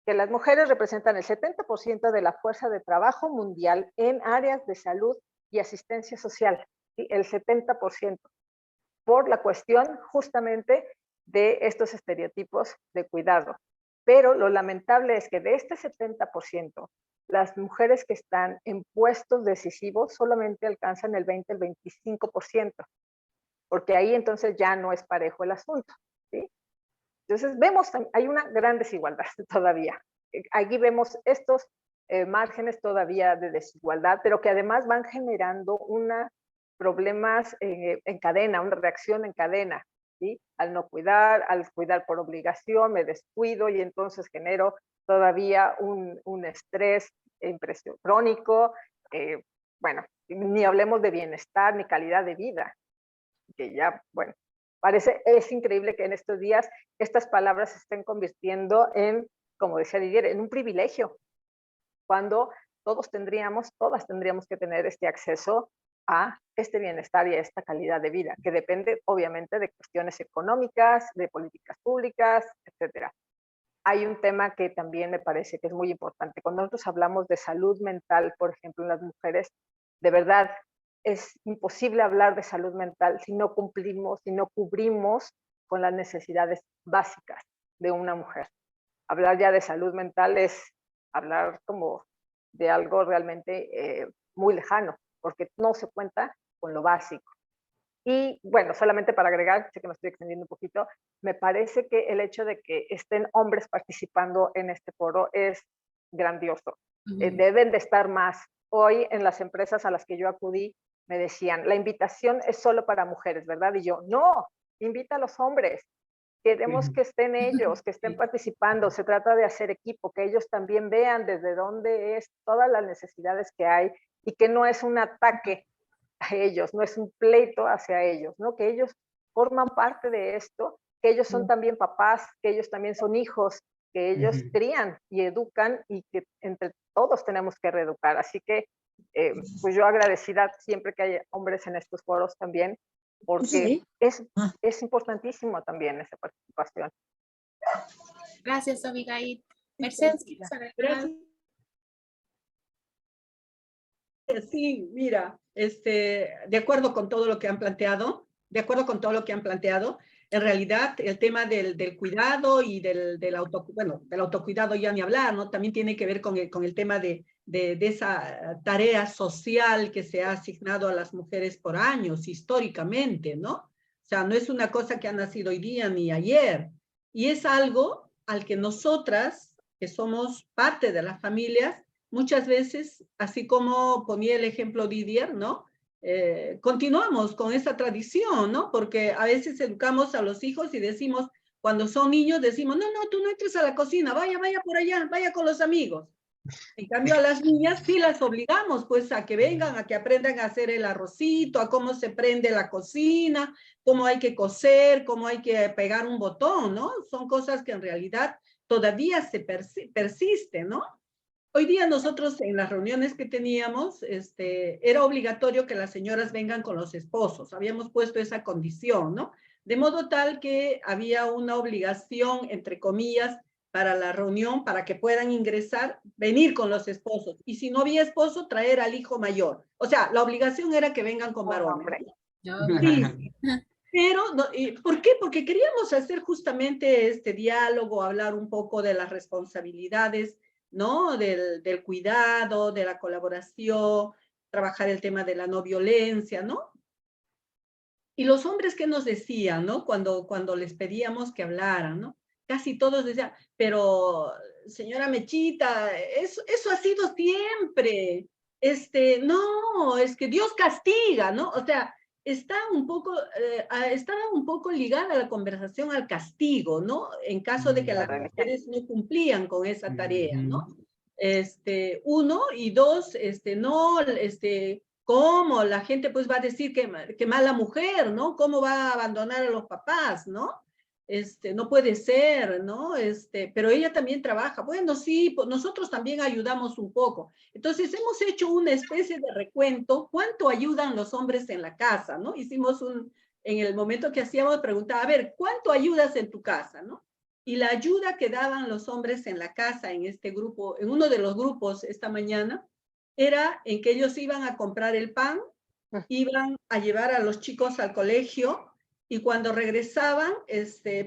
que las mujeres representan el 70% de la fuerza de trabajo mundial en áreas de salud y asistencia social, ¿sí? El 70%, por la cuestión justamente de estos estereotipos de cuidado. Pero lo lamentable es que de este 70%, las mujeres que están en puestos decisivos solamente alcanzan el 20, el 25%, porque ahí entonces ya no es parejo el asunto, ¿sí? Entonces vemos, hay una gran desigualdad todavía. Aquí vemos estos márgenes todavía de desigualdad, pero que además van generando problemas en cadena, una reacción en cadena, ¿sí? Al no cuidar, al cuidar por obligación, me descuido y entonces genero todavía un estrés crónico, bueno, ni hablemos de bienestar ni calidad de vida, que ya, bueno, es increíble que en estos días estas palabras se estén convirtiendo en, como decía Didier, en un privilegio, cuando todas tendríamos que tener este acceso a este bienestar y a esta calidad de vida, que depende obviamente de cuestiones económicas, de políticas públicas, etcétera. Hay un tema que también me parece que es muy importante. Cuando nosotros hablamos de salud mental, por ejemplo, en las mujeres, de verdad es imposible hablar de salud mental si no cumplimos, si no cubrimos con las necesidades básicas de una mujer. Hablar ya de salud mental es hablar como de algo realmente muy lejano, porque no se cuenta con lo básico. Y bueno, solamente para agregar, sé que me estoy extendiendo un poquito, me parece que el hecho de que estén hombres participando en este foro es grandioso. Deben de estar más. Hoy en las empresas a las que yo acudí me decían, la invitación es solo para mujeres, ¿verdad? Y yo, no, invita a los hombres. Queremos que estén ellos, que estén participando. Se trata de hacer equipo, que ellos también vean desde dónde es todas las necesidades que hay y que no es un ataque a ellos, no es un pleito hacia ellos, ¿no? Que ellos forman parte de esto, que ellos son también papás, que ellos también son hijos, que ellos crían y educan y que entre todos tenemos que reeducar. Así que, pues yo agradecida siempre que haya hombres en estos foros también, porque es importantísimo también esa participación. Gracias, Abigail. Mercedes, ¿quieres agregar algo? Sí, mira, de acuerdo con todo lo que han planteado, en realidad el tema del cuidado y del autocuidado ya ni hablar, ¿no? También tiene que ver con el tema de esa tarea social que se ha asignado a las mujeres por años, históricamente, ¿no? O sea, no es una cosa que ha nacido hoy día ni ayer, y es algo al que nosotras, que somos parte de las familias, muchas veces, así como ponía el ejemplo Didier, ¿no? Continuamos con esa tradición, ¿no? Porque a veces educamos a los hijos y decimos, cuando son niños, decimos, no, tú no entres a la cocina, vaya por allá, vaya con los amigos. En cambio, a las niñas sí las obligamos, pues, a que vengan, a que aprendan a hacer el arrocito, a cómo se prende la cocina, cómo hay que coser, cómo hay que pegar un botón, ¿no? Son cosas que en realidad todavía se persisten, ¿no? Hoy día nosotros en las reuniones que teníamos, era obligatorio que las señoras vengan con los esposos. Habíamos puesto esa condición, ¿no? De modo tal que había una obligación, entre comillas, para la reunión, para que puedan ingresar, venir con los esposos. Y si no había esposo, traer al hijo mayor. O sea, la obligación era que vengan con varones. Sí. Pero, ¿por qué? Porque queríamos hacer justamente este diálogo, hablar un poco de las responsabilidades, ¿no? Del cuidado, de la colaboración, trabajar el tema de la no violencia, ¿no? Y los hombres, ¿qué nos decían, no? Cuando les pedíamos que hablaran, ¿no? Casi todos decían, pero señora Mechita, eso ha sido siempre. No, es que Dios castiga, ¿no? O sea, estaba un poco ligada la conversación al castigo, ¿no? En caso de que las mujeres no cumplían con esa tarea, ¿no? Uno, y dos, ¿cómo la gente pues va a decir que mala mujer, ¿no? ¿Cómo va a abandonar a los papás, ¿no? No puede ser, ¿no? Pero ella también trabaja. Bueno, sí, pues nosotros también ayudamos un poco. Entonces, hemos hecho una especie de recuento, ¿cuánto ayudan los hombres en la casa, ¿no? Hicimos en el momento que hacíamos, preguntaba, a ver, ¿cuánto ayudas en tu casa, ¿no? Y la ayuda que daban los hombres en la casa, en este grupo, en uno de los grupos esta mañana, era en que ellos iban a comprar el pan, iban a llevar a los chicos al colegio, y cuando regresaban,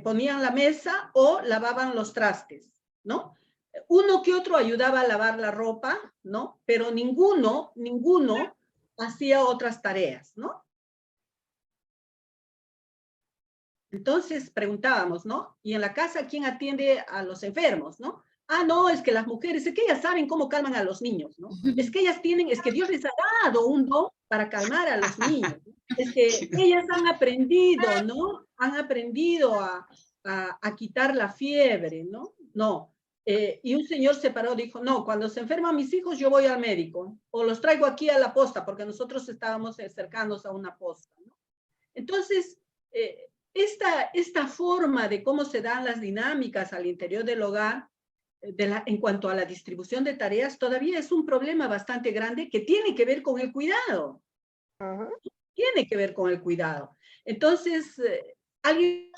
ponían la mesa o lavaban los trastes, ¿no? Uno que otro ayudaba a lavar la ropa, ¿no? Pero ninguno hacía otras tareas, ¿no? Entonces preguntábamos, ¿no? Y en la casa, ¿quién atiende a los enfermos, no? Ah, no, es que las mujeres, es que ellas saben cómo calman a los niños, ¿no? Es que Dios les ha dado un don para calmar a los niños. Es que ellas han aprendido, ¿no? Han aprendido a quitar la fiebre, ¿no? No. Y un señor se paró, dijo, no, cuando se enferman mis hijos, yo voy al médico, o los traigo aquí a la posta, porque nosotros estábamos cercanos a una posta, ¿no? Entonces, esta forma de cómo se dan las dinámicas al interior del hogar, en cuanto a la distribución de tareas, todavía es un problema bastante grande que tiene que ver con el cuidado. Ujú. Tiene que ver con el cuidado. Entonces, alguien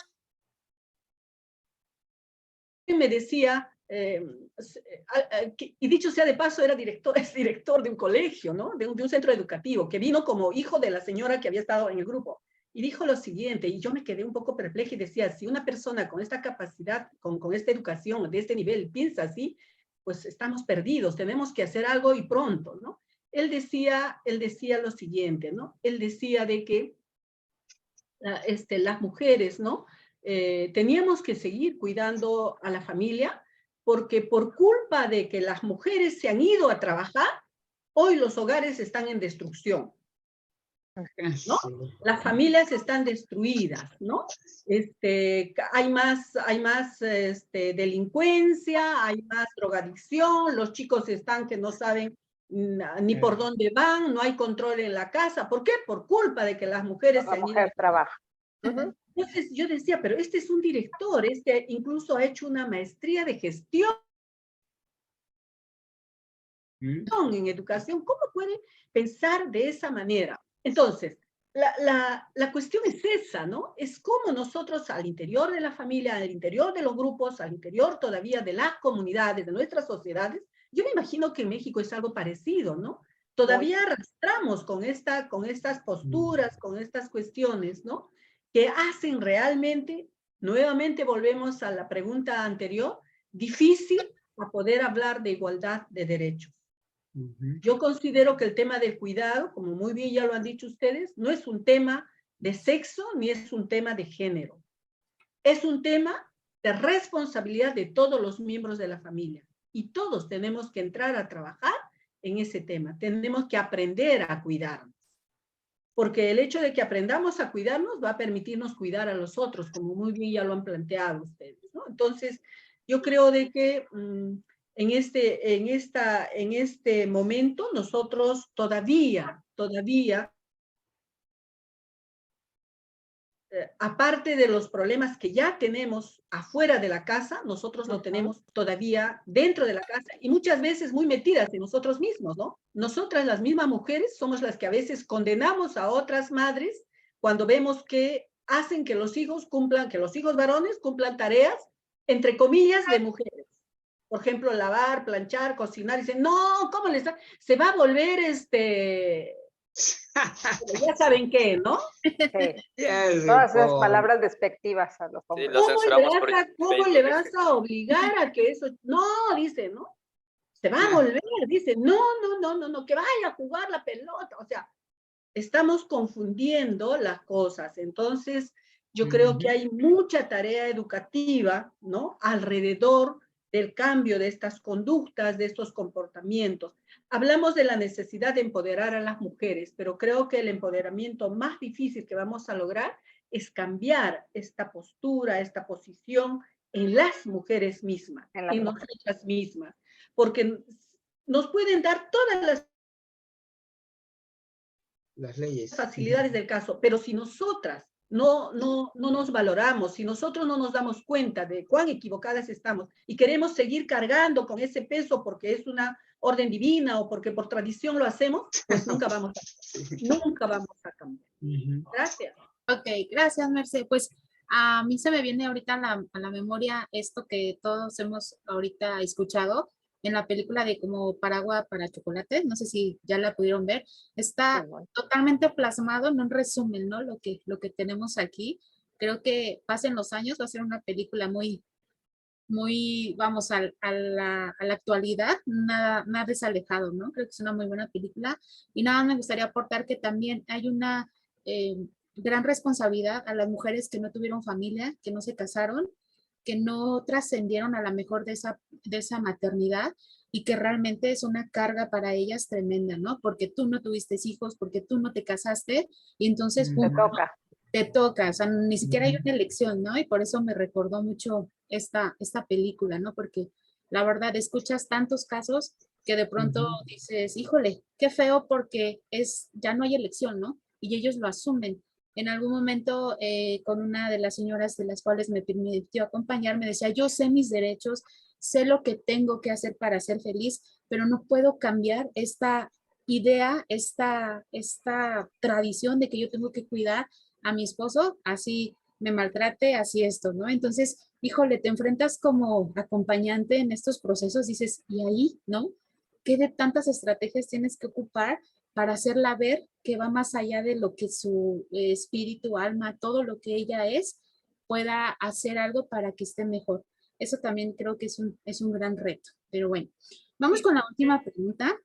me decía, y dicho sea de paso, era director, es director de un colegio, ¿no? De un centro educativo, que vino como hijo de la señora que había estado en el grupo. Y dijo lo siguiente, y yo me quedé un poco perpleja y decía, si una persona con esta capacidad, con esta educación, de este nivel, piensa así, pues estamos perdidos, tenemos que hacer algo y pronto, ¿no? Él decía lo siguiente, ¿no? Él decía de que las mujeres, ¿no? Teníamos que seguir cuidando a la familia, porque por culpa de que las mujeres se han ido a trabajar, hoy los hogares están en destrucción, ¿no? Las familias están destruidas, ¿no? Hay más delincuencia, hay más drogadicción, los chicos están que no saben ni por dónde van, no hay control en la casa. ¿Por qué? Por culpa de que las mujeres La se han ido. mujer trabaja. Ujú. Entonces yo decía, pero este es un director, incluso ha hecho una maestría de gestión en educación. ¿Cómo puede pensar de esa manera? Entonces, la cuestión es esa, ¿no? Es cómo nosotros al interior de la familia, al interior de los grupos, al interior todavía de las comunidades, de nuestras sociedades, yo me imagino que en México es algo parecido, ¿no? Todavía arrastramos con estas posturas, con estas cuestiones, ¿no? Que hacen realmente, nuevamente volvemos a la pregunta anterior, difícil a poder hablar de igualdad de derechos. Yo considero que el tema del cuidado, como muy bien ya lo han dicho ustedes, no es un tema de sexo ni es un tema de género. Es un tema de responsabilidad de todos los miembros de la familia. Y todos tenemos que entrar a trabajar en ese tema. Tenemos que aprender a cuidarnos. Porque el hecho de que aprendamos a cuidarnos va a permitirnos cuidar a los otros, como muy bien ya lo han planteado ustedes, ¿no? Entonces, yo creo de que en este momento nosotros todavía, aparte de los problemas que ya tenemos afuera de la casa, nosotros lo tenemos todavía dentro de la casa y muchas veces muy metidas en nosotros mismos, ¿no? Nosotras, las mismas mujeres, somos las que a veces condenamos a otras madres cuando vemos que hacen que los hijos varones cumplan tareas, entre comillas, de mujeres. Por ejemplo, lavar, planchar, cocinar, y dicen, no, ¿cómo les da? Se va a volver ya saben qué, ¿no? Sí. Todas esas palabras despectivas a los Sí, hombres. lo censuramos por ¿Cómo le vas a obligar a que eso? No, dice, ¿no? Se va a volver, dice, no, que vaya a jugar la pelota. O sea, estamos confundiendo las cosas. Entonces, yo creo que hay mucha tarea educativa, ¿no? Alrededor del cambio de estas conductas, de estos comportamientos. Hablamos de la necesidad de empoderar a las mujeres, pero creo que el empoderamiento más difícil que vamos a lograr es cambiar esta postura, esta posición en las mujeres mismas, en nosotras mismas, porque nos pueden dar todas las leyes, facilidades del caso, pero si nosotras no nos valoramos, si nosotros no nos damos cuenta de cuán equivocadas estamos y queremos seguir cargando con ese peso porque es una orden divina o porque por tradición lo hacemos, pues nunca vamos a cambiar. Gracias. Ok, gracias, Merce. Pues a mí se me viene ahorita a la memoria esto que todos hemos ahorita escuchado en la película de como Paraguas para chocolate. No sé si ya la pudieron ver. Está totalmente plasmado en un resumen, ¿no? Lo que tenemos aquí. Creo que pasen los años, va a ser una película muy, vamos, a la actualidad, nada desalejado, ¿no? Creo que es una muy buena película. Y nada, me gustaría aportar que también hay una gran responsabilidad a las mujeres que no tuvieron familia, que no se casaron, que no trascendieron a la mejor de esa maternidad y que realmente es una carga para ellas tremenda, ¿no? Porque tú no tuviste hijos, porque tú no te casaste y entonces te toca, o sea, ni siquiera hay una elección, ¿no? Y por eso me recordó mucho esta película, ¿no? Porque la verdad escuchas tantos casos que de pronto dices, híjole, qué feo porque ya no hay elección, ¿no? Y ellos lo asumen. En algún momento con una de las señoras de las cuales me permitió acompañar, me decía, yo sé mis derechos, sé lo que tengo que hacer para ser feliz, pero no puedo cambiar esta idea, esta tradición de que yo tengo que cuidar a mi esposo, así me maltrate, así esto, ¿no? Entonces, híjole, te enfrentas como acompañante en estos procesos, dices, ¿y ahí, no? ¿Qué de tantas estrategias tienes que ocupar para hacerla ver que va más allá de lo que su espíritu, alma, todo lo que ella es, pueda hacer algo para que esté mejor? Eso también creo que es un gran reto. Pero bueno, vamos con la última pregunta,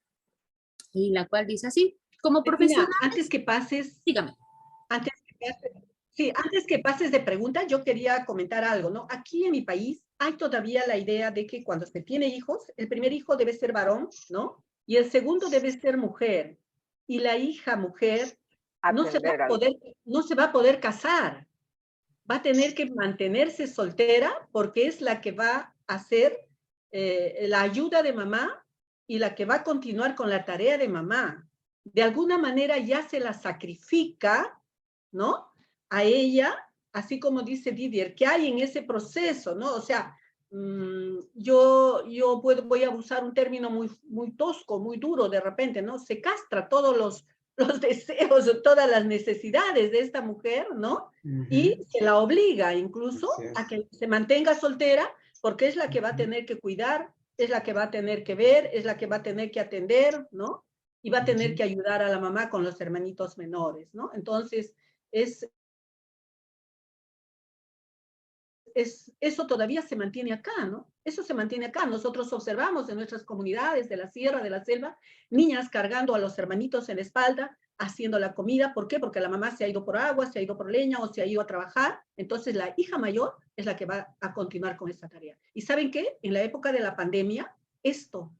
y la cual dice así, como profesional, Antes que pases, dígame. antes que pases de pregunta, yo quería comentar algo, ¿no? Aquí en mi país hay todavía la idea de que cuando se tiene hijos, el primer hijo debe ser varón, ¿no? Y el segundo debe ser mujer. Y la hija mujer no se va a poder casar. Va a tener que mantenerse soltera porque es la que va a hacer la ayuda de mamá y la que va a continuar con la tarea de mamá. De alguna manera ya se la sacrifica, ¿no? A ella, así como dice Didier, ¿qué hay en ese proceso, no? O sea, voy a usar un término muy tosco, muy duro de repente, ¿no? Se castra todos los deseos, todas las necesidades de esta mujer, ¿no? Y se la obliga incluso a que se mantenga soltera porque es la que va a tener que cuidar, es la que va a tener que ver, es la que va a tener que atender, ¿no? Y va a tener que ayudar a la mamá con los hermanitos menores, ¿no? Entonces, eso todavía se mantiene acá, ¿no? Eso se mantiene acá. Nosotros observamos en nuestras comunidades de la sierra, de la selva, niñas cargando a los hermanitos en la espalda, haciendo la comida. ¿Por qué? Porque la mamá se ha ido por agua, se ha ido por leña o se ha ido a trabajar. Entonces la hija mayor es la que va a continuar con esta tarea. ¿Y saben qué? En la época de la pandemia, esto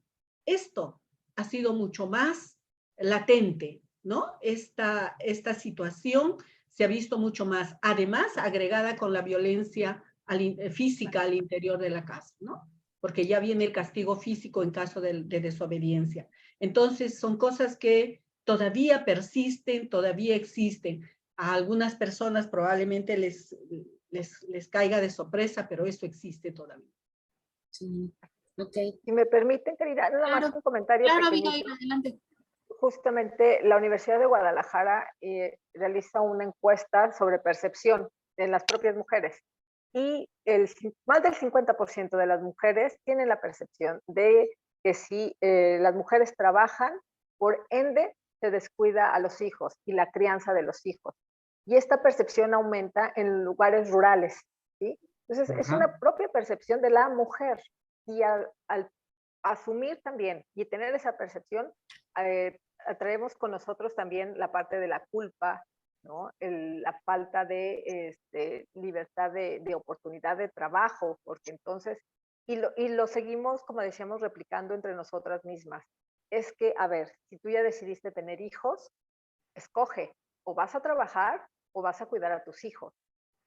ha sido mucho más latente, ¿no? Esta situación se ha visto mucho más, además agregada con la violencia física al interior de la casa, ¿no? Porque ya viene el castigo físico en caso de desobediencia. Entonces, son cosas que todavía persisten, todavía existen. A algunas personas probablemente les caiga de sorpresa, pero eso existe todavía. Sí, ok. Si me permiten, querida, nada más un comentario pequeñito. Abigail, adelante. Justamente la Universidad de Guadalajara realiza una encuesta sobre percepción en las propias mujeres y más del 50% de las mujeres tienen la percepción de que si las mujeres trabajan, por ende se descuida a los hijos y la crianza de los hijos. Y esta percepción aumenta en lugares rurales, ¿sí? Entonces, es una propia percepción de la mujer y al asumir también y tener esa percepción, traemos con nosotros también la parte de la culpa, ¿no? La falta de libertad de oportunidad de trabajo, porque entonces, y lo seguimos, como decíamos, replicando entre nosotras mismas. Es que, a ver, si tú ya decidiste tener hijos, escoge, o vas a trabajar o vas a cuidar a tus hijos.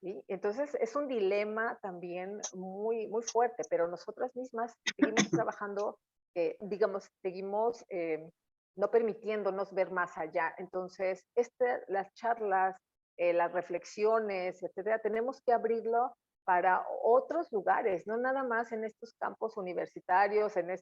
¿Sí? Entonces es un dilema también muy, muy fuerte, pero nosotras mismas seguimos trabajando, digamos, seguimos no permitiéndonos ver más allá. Entonces, las charlas, las reflexiones, etcétera, tenemos que abrirlo para otros lugares, no nada más en estos campos universitarios, en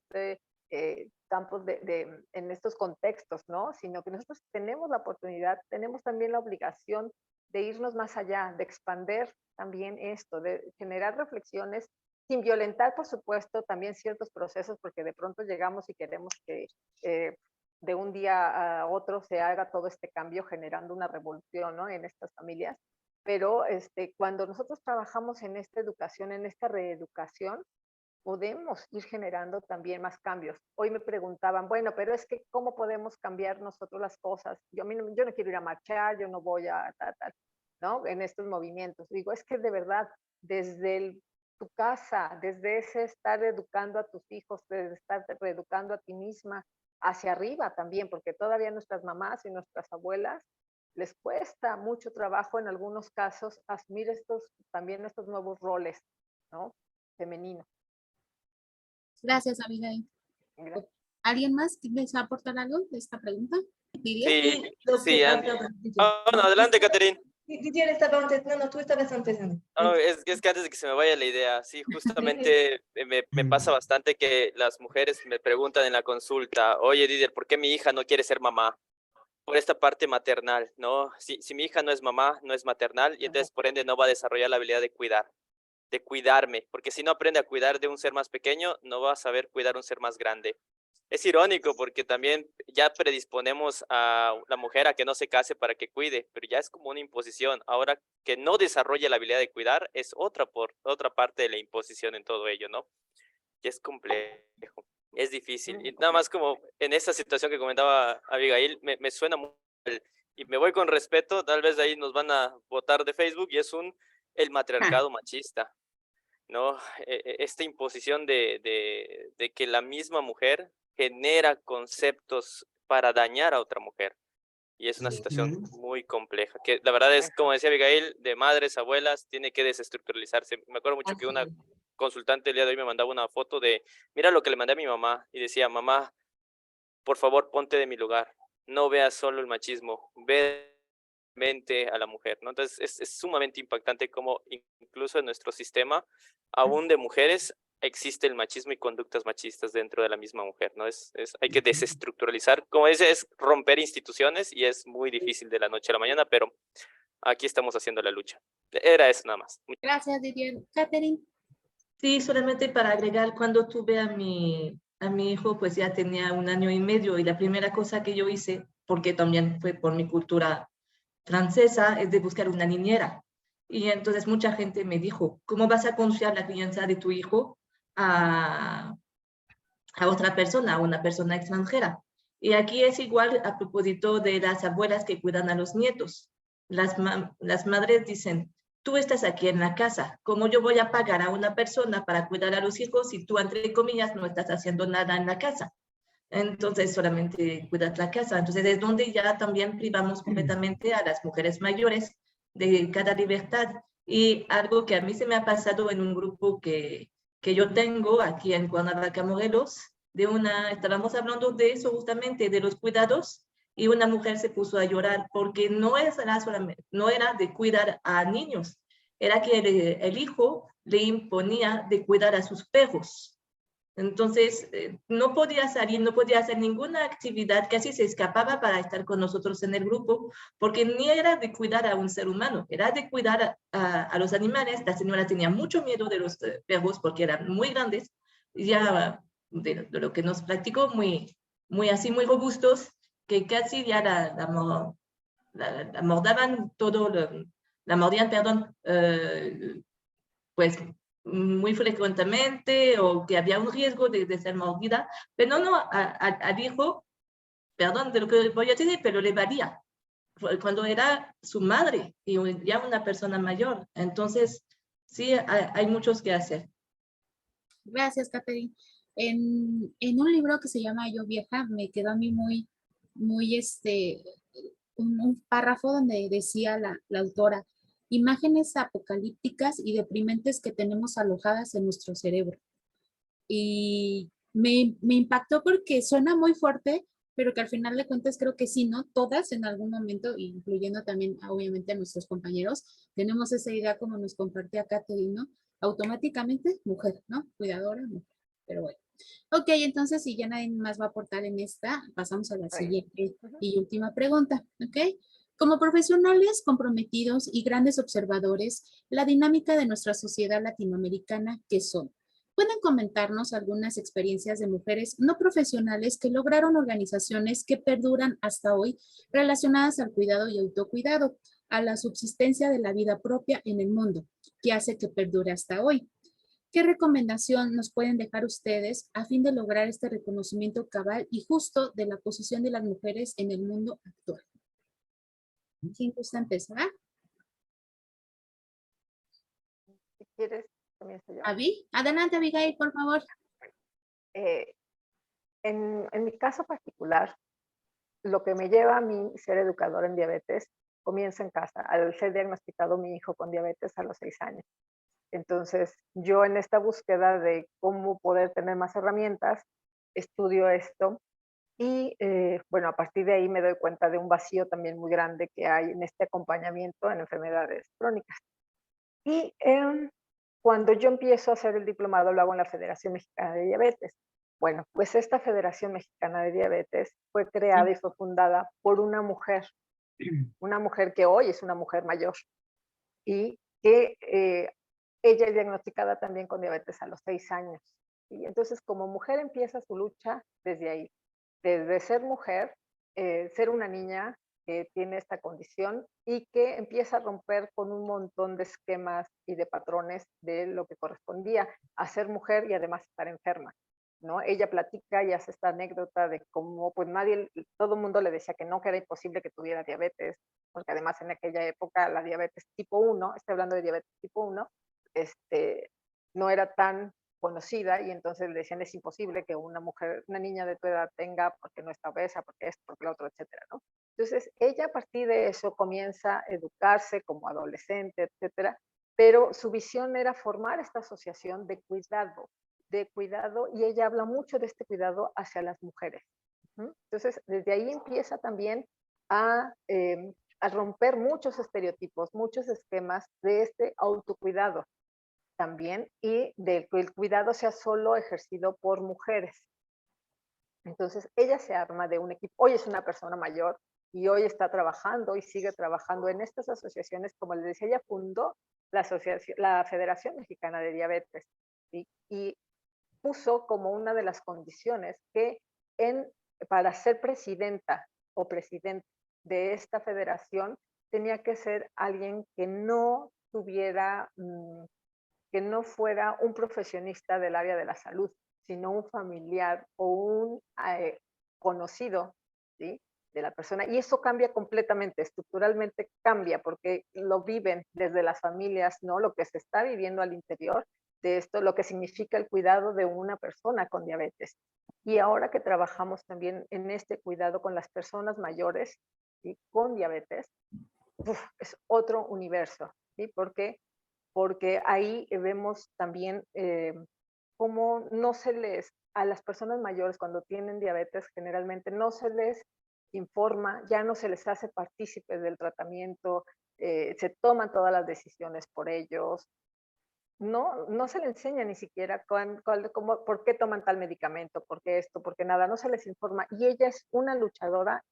campos en estos contextos, ¿no? Sino que nosotros tenemos la oportunidad, tenemos también la obligación de irnos más allá, de expandir también esto, de generar reflexiones sin violentar, por supuesto, también ciertos procesos, porque de pronto llegamos y queremos que de un día a otro se haga todo este cambio generando una revolución, ¿no? En estas familias. Pero cuando nosotros trabajamos en esta educación, en esta reeducación, podemos ir generando también más cambios. Hoy me preguntaban, bueno, pero es que ¿cómo podemos cambiar nosotros las cosas? Yo no quiero ir a marchar, yo no voy a tal, ¿no? En estos movimientos. Digo, es que de verdad, desde tu casa, desde ese estar educando a tus hijos, desde estar reeducando a ti misma, hacia arriba también, porque todavía nuestras mamás y nuestras abuelas les cuesta mucho trabajo en algunos casos asumir también estos nuevos roles, ¿no? Femeninos. Gracias, Abigail. Gracias. ¿Alguien más que les va a aportar algo de esta pregunta? Sí, Lo sí, que- Andy. No, adelante, Catherine. Didier estaba antes, no, tú estabas empezando. No, es que antes de que se me vaya la idea, sí, justamente me pasa bastante que las mujeres me preguntan en la consulta, oye, Didier, ¿por qué mi hija no quiere ser mamá? Por esta parte maternal, ¿no? Si mi hija no es mamá, no es maternal, y entonces por ende no va a desarrollar la habilidad de cuidar, de cuidarme, porque si no aprende a cuidar de un ser más pequeño, no va a saber cuidar un ser más grande. Es irónico porque también ya predisponemos a la mujer a que no se case para que cuide, pero ya es como una imposición. Ahora que no desarrolla la habilidad de cuidar es otra parte de la imposición en todo ello, ¿no? Y es complejo, es difícil. Y nada más como en esta situación que comentaba Abigail, me suena muy mal. Y me voy con respeto, tal vez de ahí nos van a votar de Facebook, y es el matriarcado machista, ¿no? Esta imposición de que la misma mujer genera conceptos para dañar a otra mujer. Y es una situación muy compleja, que la verdad es, como decía Abigail, de madres, abuelas, tiene que desestructuralizarse. Me acuerdo mucho que una consultante el día de hoy me mandaba una foto de, mira lo que le mandé a mi mamá, y decía, mamá, por favor, ponte de mi lugar, no veas solo el machismo, ve mente a la mujer, ¿no? Entonces es sumamente impactante cómo incluso en nuestro sistema, aún de mujeres, existe el machismo y conductas machistas dentro de la misma mujer, ¿no? Hay que desestructuralizar, como dice, es romper instituciones y es muy difícil de la noche a la mañana, pero aquí estamos haciendo la lucha. Era eso nada más. Gracias, Didier. Catherine. Sí, solamente para agregar, cuando tuve a mi hijo, pues ya tenía 1 año y medio, y la primera cosa que yo hice, porque también fue por mi cultura francesa, es de buscar una niñera. Y entonces mucha gente me dijo, ¿cómo vas a confiar la crianza de tu hijo a otra persona, a una persona extranjera? Y aquí es igual a propósito de las abuelas que cuidan a los nietos. Las madres dicen, tú estás aquí en la casa, ¿cómo yo voy a pagar a una persona para cuidar a los hijos si tú, entre comillas, no estás haciendo nada en la casa? Entonces solamente cuidas la casa. Entonces es donde ya también privamos completamente a las mujeres mayores de cada libertad. Y algo que a mí se me ha pasado en un grupo que yo tengo aquí en Cuernavaca, Morelos, estábamos hablando de eso justamente, de los cuidados, y una mujer se puso a llorar porque no era de cuidar a niños, era que el hijo le imponía de cuidar a sus perros. Entonces, no podía salir, no podía hacer ninguna actividad, casi se escapaba para estar con nosotros en el grupo, porque ni era de cuidar a un ser humano, era de cuidar a los animales. La señora tenía mucho miedo de los perros porque eran muy grandes, ya de lo que nos practicó, muy así, muy robustos, que casi ya la mordaban todo, la mordían, perdón, pues muy frecuentemente, o que había un riesgo de ser mordida, pero no, al hijo, perdón de lo que voy a decir, pero le valía cuando era su madre y ya una persona mayor. Entonces, sí, hay muchos que hacer. Gracias, Catherine. En un libro que se llama Yo Vieja, me quedó a mí muy, muy un párrafo donde decía la autora, imágenes apocalípticas y deprimentes que tenemos alojadas en nuestro cerebro. Y me impactó porque suena muy fuerte, pero que al final de cuentas creo que sí, ¿no? Todas en algún momento, incluyendo también obviamente a nuestros compañeros, tenemos esa idea como nos compartía Catherine, ¿no? Automáticamente mujer, ¿no? Cuidadora, mujer. Pero bueno. Ok, entonces si ya nadie más va a aportar en esta, pasamos a la siguiente y última pregunta, ¿ok? Como profesionales comprometidos y grandes observadores, la dinámica de nuestra sociedad latinoamericana, ¿qué son? ¿Pueden comentarnos algunas experiencias de mujeres no profesionales que lograron organizaciones que perduran hasta hoy relacionadas al cuidado y autocuidado, a la subsistencia de la vida propia en el mundo, que hace que perdure hasta hoy? ¿Qué recomendación nos pueden dejar ustedes a fin de lograr este reconocimiento cabal y justo de la posición de las mujeres en el mundo actual? ¿Quién gusta empezar? Si quieres, comienzo yo. Abby, adelante, Abigail, por favor. En mi caso particular, lo que me lleva a mí ser educadora en diabetes comienza en casa, al ser diagnosticado mi hijo con diabetes a los 6 años. Entonces, yo en esta búsqueda de cómo poder tener más herramientas, estudio esto Y bueno, a partir de ahí me doy cuenta de un vacío también muy grande que hay en este acompañamiento en enfermedades crónicas. Y cuando yo empiezo a hacer el diplomado, lo hago en la Federación Mexicana de Diabetes. Bueno, pues esta Federación Mexicana de Diabetes fue creada y fue fundada por una mujer que hoy es una mujer mayor y que ella es diagnosticada también con diabetes a los 6 años. Y entonces como mujer empieza su lucha desde ahí, desde ser mujer, ser una niña que tiene esta condición y que empieza a romper con un montón de esquemas y de patrones de lo que correspondía a ser mujer y además estar enferma, ¿no? Ella platica y hace esta anécdota de cómo pues nadie, todo el mundo le decía que era imposible que tuviera diabetes, porque además en aquella época la diabetes tipo 1, estoy hablando de diabetes tipo 1, no era tan conocida y entonces le decían es imposible que una mujer, una niña de tu edad tenga porque no está obesa, porque esto, porque lo otro, etcétera, ¿no? Entonces ella a partir de eso comienza a educarse como adolescente, etcétera, pero su visión era formar esta asociación de cuidado y ella habla mucho de este cuidado hacia las mujeres. Entonces desde ahí empieza también a romper muchos estereotipos, muchos esquemas de este autocuidado también y de que el cuidado sea solo ejercido por mujeres. Entonces, ella se arma de un equipo, hoy es una persona mayor y hoy está trabajando y sigue trabajando en estas asociaciones, como les decía, ella fundó la Federación Mexicana de Diabetes, ¿sí? Y puso como una de las condiciones que para ser presidenta o presidente de esta federación tenía que ser alguien que no tuviera que no fuera un profesionista del área de la salud, sino un familiar o un conocido, ¿sí? De la persona. Y eso cambia completamente, estructuralmente cambia, porque lo viven desde las familias, ¿no? Lo que se está viviendo al interior de esto, lo que significa el cuidado de una persona con diabetes. Y ahora que trabajamos también en este cuidado con las personas mayores, ¿sí? Con diabetes, es otro universo, ¿sí? Porque ahí vemos también cómo no se les, a las personas mayores cuando tienen diabetes generalmente no se les informa, ya no se les hace partícipes del tratamiento, se toman todas las decisiones por ellos, no se les enseña ni siquiera por qué toman tal medicamento, por qué esto, por qué nada, no se les informa. Y ella es una luchadora,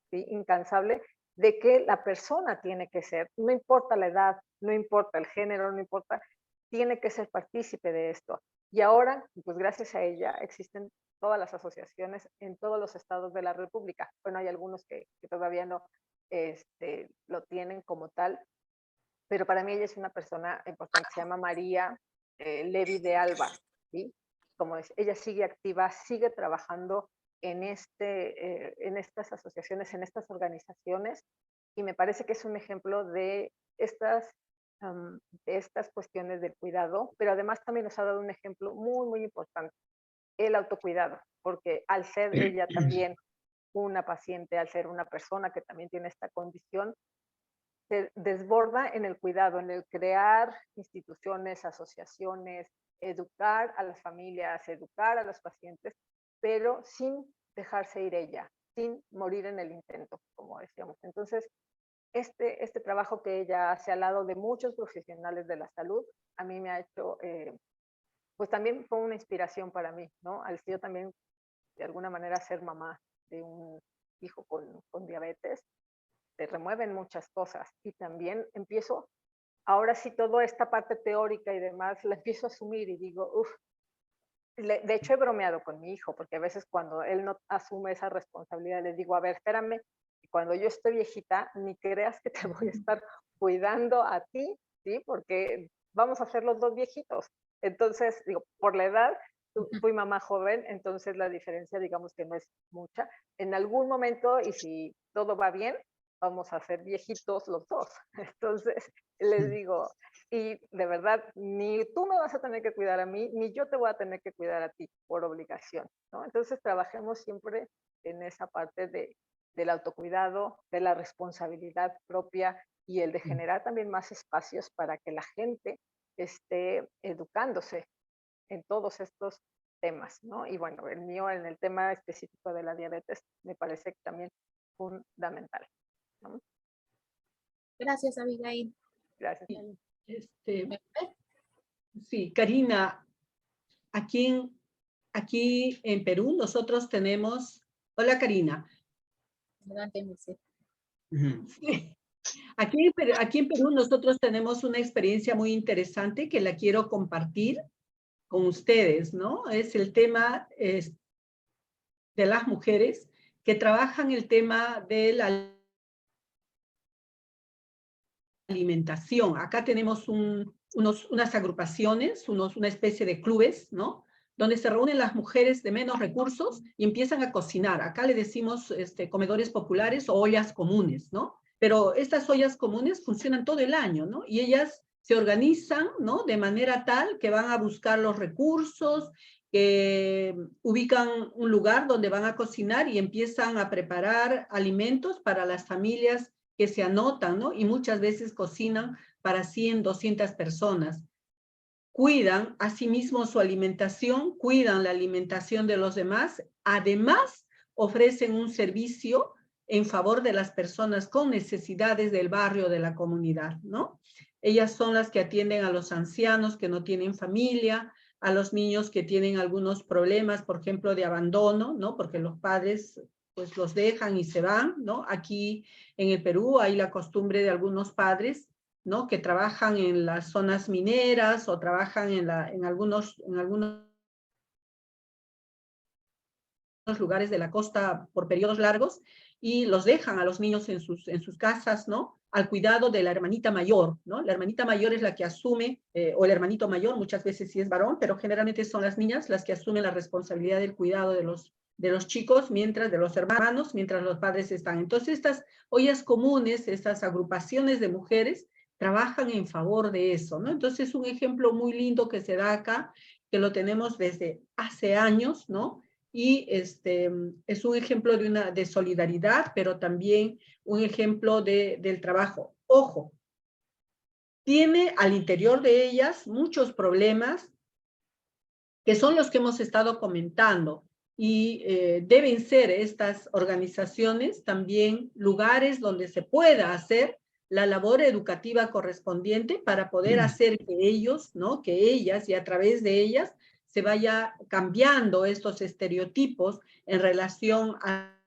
¿sí? Incansable de que la persona tiene que ser, no importa la edad, no importa el género, no importa, tiene que ser partícipe de esto. Y ahora, pues gracias a ella, existen todas las asociaciones en todos los estados de la República. Bueno, hay algunos que todavía no lo tienen como tal, pero para mí ella es una persona importante, se llama María Levi de Alba, ¿sí? Como es, ella sigue activa, sigue trabajando en estas asociaciones, en estas organizaciones, y me parece que es un ejemplo de estas cuestiones del cuidado, pero además también nos ha dado un ejemplo muy, muy importante, el autocuidado, porque al ser ella también una paciente, al ser una persona que también tiene esta condición, se desborda en el cuidado, en el crear instituciones, asociaciones, educar a las familias, educar a los pacientes, pero sin dejarse ir ella, sin morir en el intento, como decíamos. Entonces, este trabajo que ella hace al lado de muchos profesionales de la salud, a mí me ha hecho, pues también fue una inspiración para mí, ¿no? Al yo también, de alguna manera, ser mamá de un hijo con diabetes, te remueven muchas cosas y también empiezo, ahora sí, toda esta parte teórica y demás, la empiezo a asumir y digo, uff, de hecho he bromeado con mi hijo, porque a veces cuando él no asume esa responsabilidad, le digo, a ver, espérame, cuando yo esté viejita, ni creas que te voy a estar cuidando a ti, ¿sí? Porque vamos a ser los dos viejitos. Entonces, digo, por la edad, fui mamá joven, entonces la diferencia, digamos que no es mucha. En algún momento, y si todo va bien, vamos a ser viejitos los dos. Entonces, les digo, y de verdad, ni tú me vas a tener que cuidar a mí, ni yo te voy a tener que cuidar a ti por obligación, ¿no? Entonces, trabajemos siempre en esa parte del autocuidado, de la responsabilidad propia y el de generar también más espacios para que la gente esté educándose en todos estos temas, ¿no? Y bueno, el mío en el tema específico de la diabetes me parece también fundamental, ¿no? Gracias, Abigail. Gracias. Este, sí, Karina, aquí en Perú nosotros tenemos, hola Karina. Adelante, Merced. Sí. Aquí en Perú nosotros tenemos una experiencia muy interesante que la quiero compartir con ustedes, ¿no? Es el tema de las mujeres que trabajan el tema de la alimentación. Acá tenemos unas agrupaciones, una especie de clubes, ¿no? Donde se reúnen las mujeres de menos recursos y empiezan a cocinar. Acá le decimos comedores populares o ollas comunes, ¿no? Pero estas ollas comunes funcionan todo el año, ¿no? Y ellas se organizan, ¿no? De manera tal que van a buscar los recursos, que ubican un lugar donde van a cocinar y empiezan a preparar alimentos para las familias que se anotan, ¿no? Y muchas veces cocinan para 100, 200 personas. Cuidan asimismo su alimentación, cuidan la alimentación de los demás, además ofrecen un servicio en favor de las personas con necesidades del barrio, de la comunidad, ¿no? Ellas son las que atienden a los ancianos que no tienen familia, a los niños que tienen algunos problemas, por ejemplo, de abandono, ¿no? Porque los padres pues los dejan y se van, ¿no? Aquí en el Perú hay la costumbre de algunos padres, ¿no? Que trabajan en las zonas mineras o trabajan en algunos lugares de la costa por periodos largos y los dejan a los niños en sus casas, ¿no? Al cuidado de la hermanita mayor, ¿no? La hermanita mayor es la que asume, o el hermanito mayor, muchas veces sí es varón, pero generalmente son las niñas las que asumen la responsabilidad del cuidado de los chicos, de los hermanos, mientras los padres están. Entonces, estas ollas comunes, estas agrupaciones de mujeres, trabajan en favor de eso, ¿no? Entonces, es un ejemplo muy lindo que se da acá, que lo tenemos desde hace años, ¿no? Y es un ejemplo de solidaridad, pero también un ejemplo del trabajo. Ojo, tiene al interior de ellas muchos problemas que son los que hemos estado comentando y deben ser estas organizaciones también lugares donde se pueda hacer la labor educativa correspondiente para poder hacer que ellos, ¿no? Que ellas y a través de ellas se vaya cambiando estos estereotipos en relación a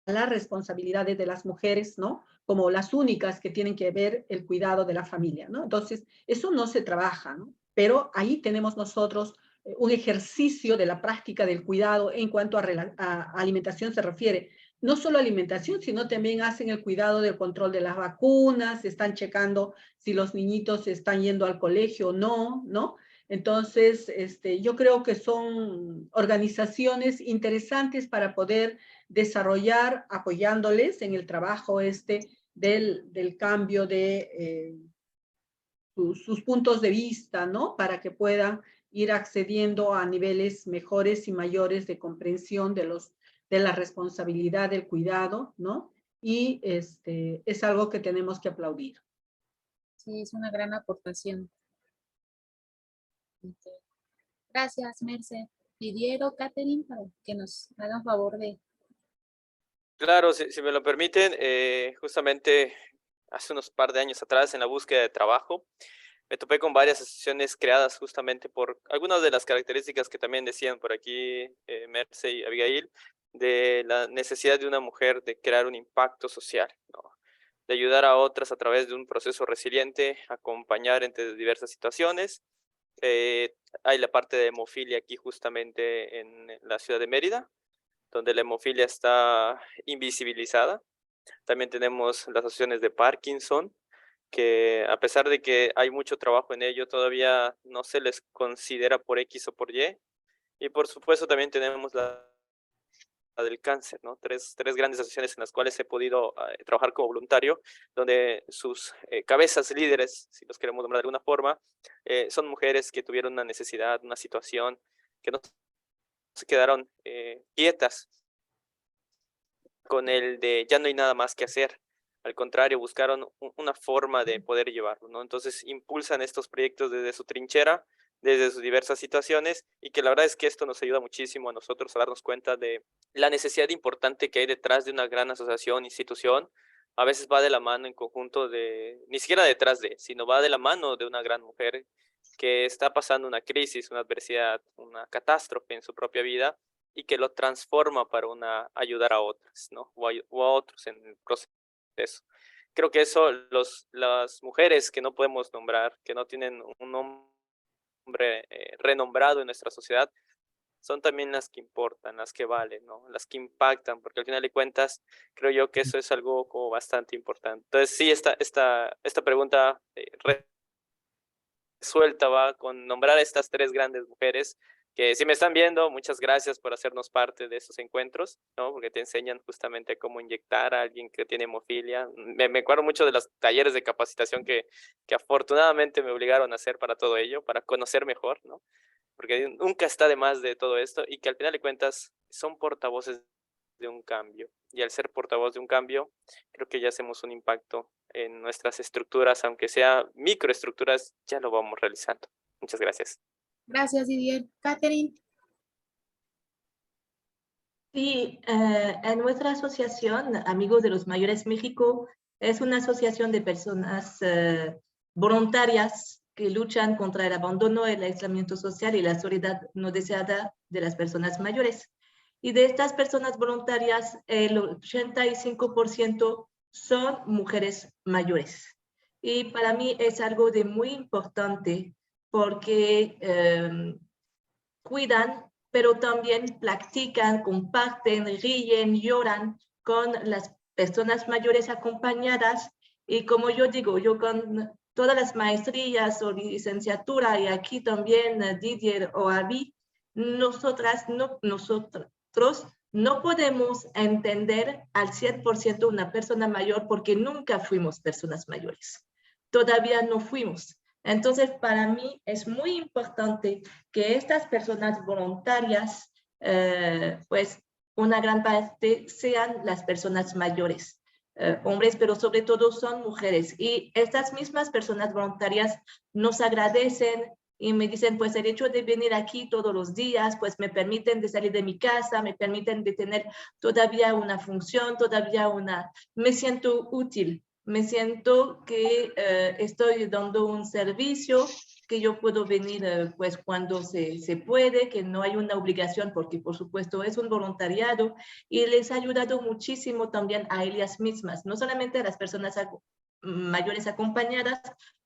las responsabilidades de las mujeres, ¿no? Como las únicas que tienen que ver el cuidado de la familia, ¿no? Entonces, eso no se trabaja, ¿no? Pero ahí tenemos nosotros un ejercicio de la práctica del cuidado en cuanto a alimentación se refiere. No solo alimentación, sino también hacen el cuidado del control de las vacunas, están checando si los niñitos están yendo al colegio o no, ¿no? Entonces, yo creo que son organizaciones interesantes para poder desarrollar apoyándoles en el trabajo del cambio de sus puntos de vista, ¿no? Para que puedan ir accediendo a niveles mejores y mayores de comprensión de la responsabilidad del cuidado, ¿no? Y es algo que tenemos que aplaudir. Sí, es una gran aportación. Gracias, Merce. Pidiero, Catherine, para que nos hagan favor de... Claro, si me lo permiten, justamente hace unos par de años atrás en la búsqueda de trabajo, me topé con varias asociaciones creadas justamente por algunas de las características que también decían por aquí Merce y Abigail, de la necesidad de una mujer de crear un impacto social, ¿no? De ayudar a otras a través de un proceso resiliente, acompañar entre diversas situaciones. Hay la parte de hemofilia aquí justamente en la ciudad de Mérida, donde la hemofilia está invisibilizada. También tenemos las asociaciones de Parkinson, que a pesar de que hay mucho trabajo en ello, todavía no se les considera por X o por Y. Y por supuesto también tenemos la del cáncer, ¿no? Tres grandes asociaciones en las cuales he podido trabajar como voluntario, donde sus cabezas líderes, si los queremos nombrar de alguna forma, son mujeres que tuvieron una necesidad, una situación, que no se quedaron quietas con el de ya no hay nada más que hacer. Al contrario, buscaron una forma de poder llevarlo, ¿no? Entonces impulsan estos proyectos desde su trinchera desde sus diversas situaciones, y que la verdad es que esto nos ayuda muchísimo a nosotros a darnos cuenta de la necesidad importante que hay detrás de una gran asociación, institución. A veces va de la mano en conjunto ni siquiera detrás sino va de la mano de una gran mujer que está pasando una crisis, una adversidad, una catástrofe en su propia vida, y que lo transforma para ayudar a otras, ¿no? O a otros en el proceso. Creo que eso, las mujeres que no podemos nombrar, que no tienen un nombre renombrado en nuestra sociedad, son también las que importan, las que valen, ¿no? Las que impactan, porque al final de cuentas creo yo que eso es algo como bastante importante. Entonces sí, esta pregunta resuelta va con nombrar a estas 3 grandes mujeres que, si me están viendo, muchas gracias por hacernos parte de esos encuentros, ¿no? Porque te enseñan justamente cómo inyectar a alguien que tiene hemofilia. Me acuerdo mucho de los talleres de capacitación que afortunadamente me obligaron a hacer para todo ello, para conocer mejor, ¿no? Porque nunca está de más de todo esto, y que al final de cuentas son portavoces de un cambio. Y al ser portavoz de un cambio, creo que ya hacemos un impacto en nuestras estructuras, aunque sea microestructuras, ya lo vamos realizando. Muchas gracias. Gracias, Didier. Catherine. Sí, en nuestra asociación, Amigos de los Mayores México, es una asociación de personas voluntarias que luchan contra el abandono, el aislamiento social y la soledad no deseada de las personas mayores. Y de estas personas voluntarias, el 85% son mujeres mayores. Y para mí es algo de muy importante porque cuidan, pero también practican, comparten, ríen, lloran con las personas mayores acompañadas. Y como yo digo, yo con todas las maestrías o licenciatura, y aquí también Didier o Abby, nosotros no podemos entender al 100% una persona mayor porque nunca fuimos personas mayores. Todavía no fuimos. Entonces, para mí es muy importante que estas personas voluntarias, pues una gran parte sean las personas mayores, hombres, pero sobre todo son mujeres. Y estas mismas personas voluntarias nos agradecen y me dicen, pues el hecho de venir aquí todos los días, pues me permiten de salir de mi casa, me permiten de tener todavía una función, me siento útil. Me siento que estoy dando un servicio, que yo puedo venir pues cuando se puede, que no hay una obligación porque por supuesto es un voluntariado, y les ha ayudado muchísimo también a ellas mismas, no solamente a las personas mayores acompañadas,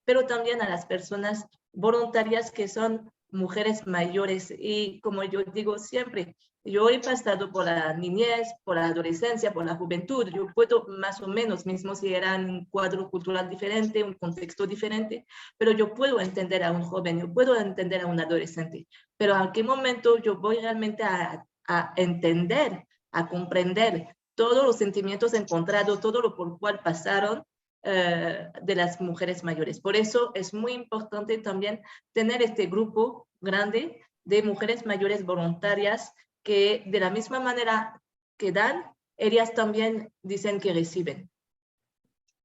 pero también a las personas voluntarias que son mujeres mayores. Y como yo digo siempre, yo he pasado por la niñez, por la adolescencia, por la juventud. Yo puedo más o menos, mismo si era un cuadro cultural diferente, un contexto diferente, pero yo puedo entender a un joven, yo puedo entender a un adolescente. Pero ¿a qué momento yo voy realmente a entender, a comprender todos los sentimientos encontrados, todo lo por cual pasaron de las mujeres mayores? Por eso es muy importante también tener este grupo grande de mujeres mayores voluntarias que de la misma manera que dan, ellas también dicen que reciben.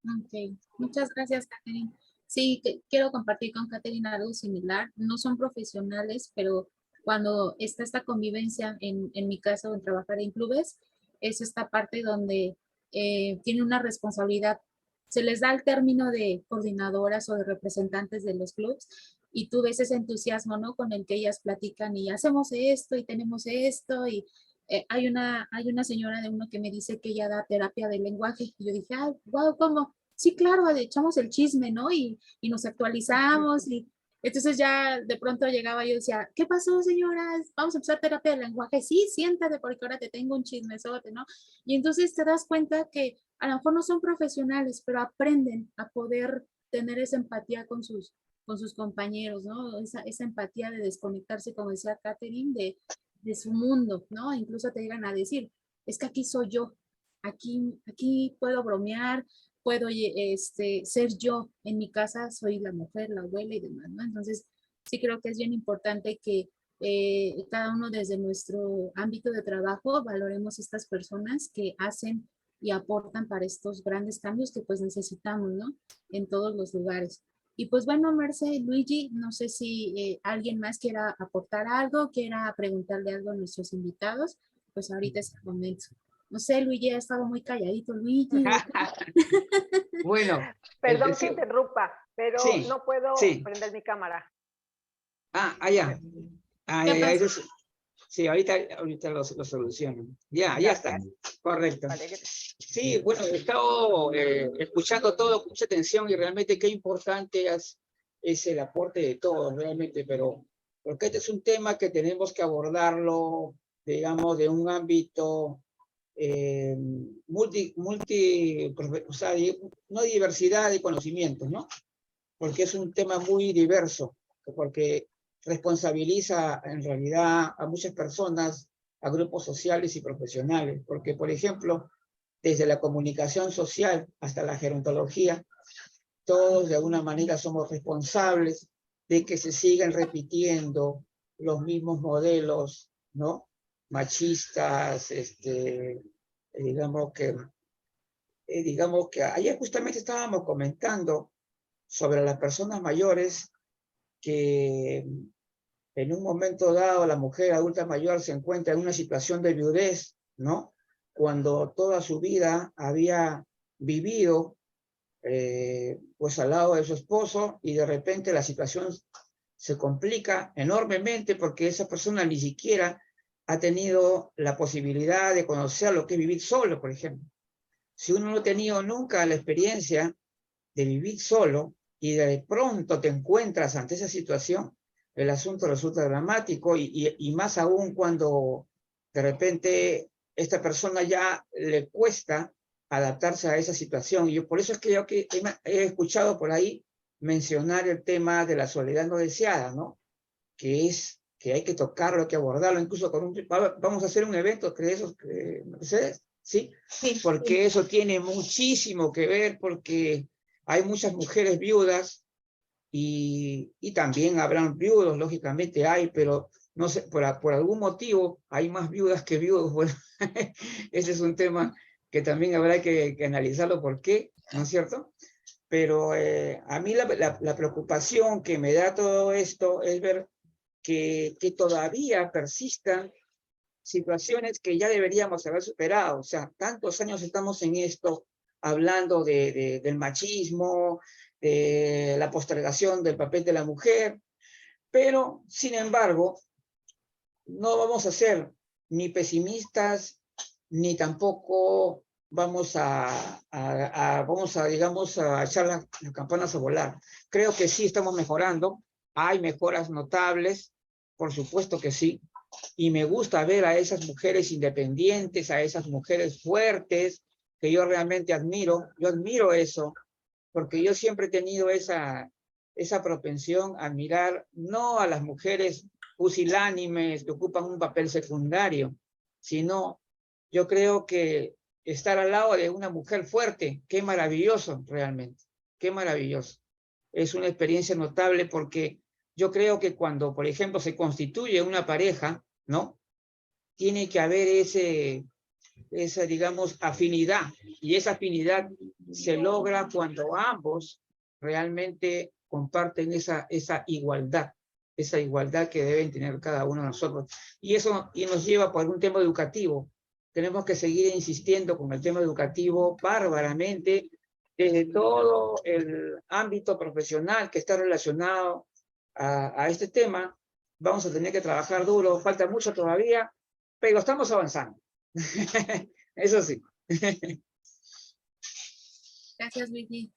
Ok, muchas gracias, Catherine. Sí, quiero compartir con Catherine algo similar. No son profesionales, pero cuando está esta convivencia, en mi caso, en trabajar en clubes, es esta parte donde tiene una responsabilidad. Se les da el término de coordinadoras o de representantes de los clubes, y tú ves ese entusiasmo, ¿no? Con el que ellas platican y hacemos esto y tenemos esto, y hay una señora de uno que me dice que ella da terapia de lenguaje, y yo dije, ay, wow, ¿cómo? Sí, claro, echamos el chisme, ¿no? Y nos actualizamos, y entonces ya de pronto llegaba yo y decía, ¿qué pasó, señoras? Vamos a empezar terapia de lenguaje. Sí, siéntate porque ahora te tengo un chismesote, ¿no? Y entonces te das cuenta que a lo mejor no son profesionales, pero aprenden a poder tener esa empatía con sus compañeros, ¿no? Esa empatía de desconectarse, como decía Catherine, de su mundo, ¿no? Incluso te llegan a decir, es que aquí soy yo, aquí puedo bromear, puedo ser yo, en mi casa soy la mujer, la abuela y demás, ¿no? Entonces, sí creo que es bien importante que cada uno desde nuestro ámbito de trabajo valoremos estas personas que hacen y aportan para estos grandes cambios que pues necesitamos, ¿no? En todos los lugares. Y pues bueno, Marce, Luigi, no sé si alguien más quiera aportar algo, quiera preguntarle algo a nuestros invitados, pues ahorita es el momento. No sé, Luigi ha estado muy calladito, Luigi. Bueno, Perdón que sí, interrumpa, pero sí, no puedo sí. prender mi cámara. Ya. ¿Qué Ya, pasa? sí, ahorita lo soluciono. Ya está. Gracias. Correcto. Vale, Sí, bueno, he estado escuchando todo con mucha atención y realmente qué importante es el aporte de todos, realmente, pero porque este es un tema que tenemos que abordarlo, digamos, de un ámbito o sea, no diversidad de conocimientos, ¿no? Porque es un tema muy diverso, porque responsabiliza en realidad a muchas personas, a grupos sociales y profesionales, porque, por ejemplo, desde la comunicación social hasta la gerontología, todos de alguna manera somos responsables de que se sigan repitiendo los mismos modelos, ¿no? Machistas, digamos que ayer justamente estábamos comentando sobre las personas mayores que en un momento dado la mujer adulta mayor se encuentra en una situación de viudez, ¿no? Cuando toda su vida había vivido pues al lado de su esposo y de repente la situación se complica enormemente porque esa persona ni siquiera ha tenido la posibilidad de conocer lo que es vivir solo, por ejemplo. Si uno no ha tenido nunca la experiencia de vivir solo y de pronto te encuentras ante esa situación, el asunto resulta dramático y más aún cuando de repente esta persona ya le cuesta adaptarse a esa situación. Y yo, por eso es que yo he escuchado por ahí mencionar el tema de la soledad no deseada, ¿no? Que es que hay que tocarlo, hay que abordarlo, incluso vamos a hacer un evento de esos, Mercedes, ¿sí? Sí, Porque eso tiene muchísimo que ver, porque hay muchas mujeres viudas y también habrán viudos, lógicamente hay, pero no sé, por algún motivo hay más viudas que viudos. Bueno, ese es un tema que también habrá que analizarlo por qué, ¿no es cierto? Pero a mí la preocupación que me da todo esto es ver que todavía persistan situaciones que ya deberíamos haber superado. O sea, tantos años estamos en esto, hablando del machismo, de la postergación del papel de la mujer, pero, sin embargo, no vamos a ser ni pesimistas, ni tampoco digamos, a echar las campanas a volar. Creo que sí estamos mejorando, hay mejoras notables, por supuesto que sí, y me gusta ver a esas mujeres independientes, a esas mujeres fuertes, que yo realmente admiro. Yo admiro eso, porque yo siempre he tenido esa propensión a admirar no a las mujeres pusilánimes que ocupan un papel secundario, sino yo creo que estar al lado de una mujer fuerte, qué maravilloso realmente, qué maravilloso. Es una experiencia notable porque yo creo que cuando, por ejemplo, se constituye una pareja, ¿no? Tiene que haber esa, digamos, afinidad. Y esa afinidad se logra cuando ambos realmente comparten esa igualdad que deben tener cada uno de nosotros. Y eso nos lleva por un tema educativo. Tenemos que seguir insistiendo con el tema educativo bárbaramente desde todo el ámbito profesional que está relacionado a este tema. Vamos a tener que trabajar duro, falta mucho todavía, pero estamos avanzando. Eso sí. Gracias, Luigi.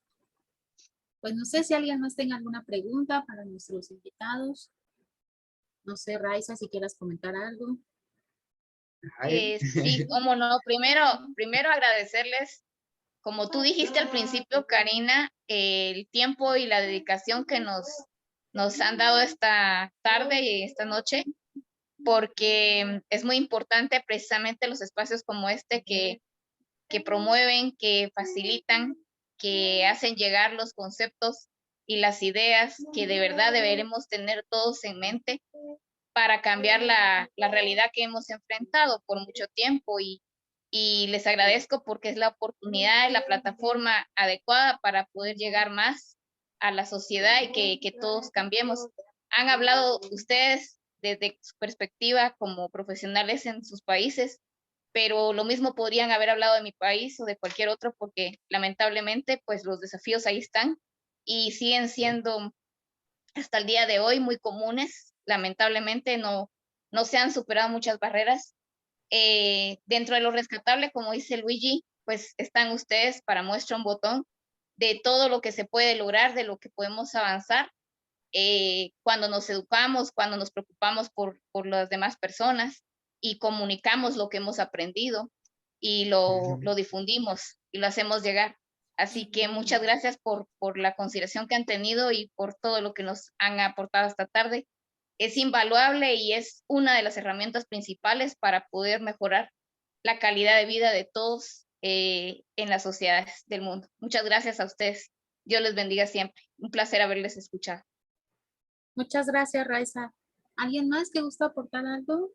Pues no sé si alguien más tenga alguna pregunta para nuestros invitados. No sé, Raiza, si quieras comentar algo. Sí, cómo no. Primero agradecerles, como tú dijiste al principio, Karina, el tiempo y la dedicación que nos han dado esta tarde y esta noche, porque es muy importante precisamente los espacios como este que promueven, que facilitan, que hacen llegar los conceptos y las ideas que de verdad deberemos tener todos en mente para cambiar la realidad que hemos enfrentado por mucho tiempo y les agradezco porque es la oportunidad, la plataforma adecuada para poder llegar más a la sociedad y que todos cambiemos. Han hablado ustedes desde su perspectiva como profesionales en sus países, pero lo mismo podrían haber hablado de mi país o de cualquier otro, porque lamentablemente pues los desafíos ahí están y siguen siendo hasta el día de hoy muy comunes. Lamentablemente no se han superado muchas barreras. Dentro de lo rescatable, como dice Luigi, pues están ustedes para muestra un botón de todo lo que se puede lograr, de lo que podemos avanzar cuando nos educamos, cuando nos preocupamos por las demás personas y comunicamos lo que hemos aprendido y lo difundimos y lo hacemos llegar. Así que muchas gracias por la consideración que han tenido y por todo lo que nos han aportado esta tarde. Es invaluable y es una de las herramientas principales para poder mejorar la calidad de vida de todos en las sociedades del mundo. Muchas gracias a ustedes. Dios les bendiga siempre. Un placer haberles escuchado. Muchas gracias, Raiza. ¿Alguien más que gusta aportar algo?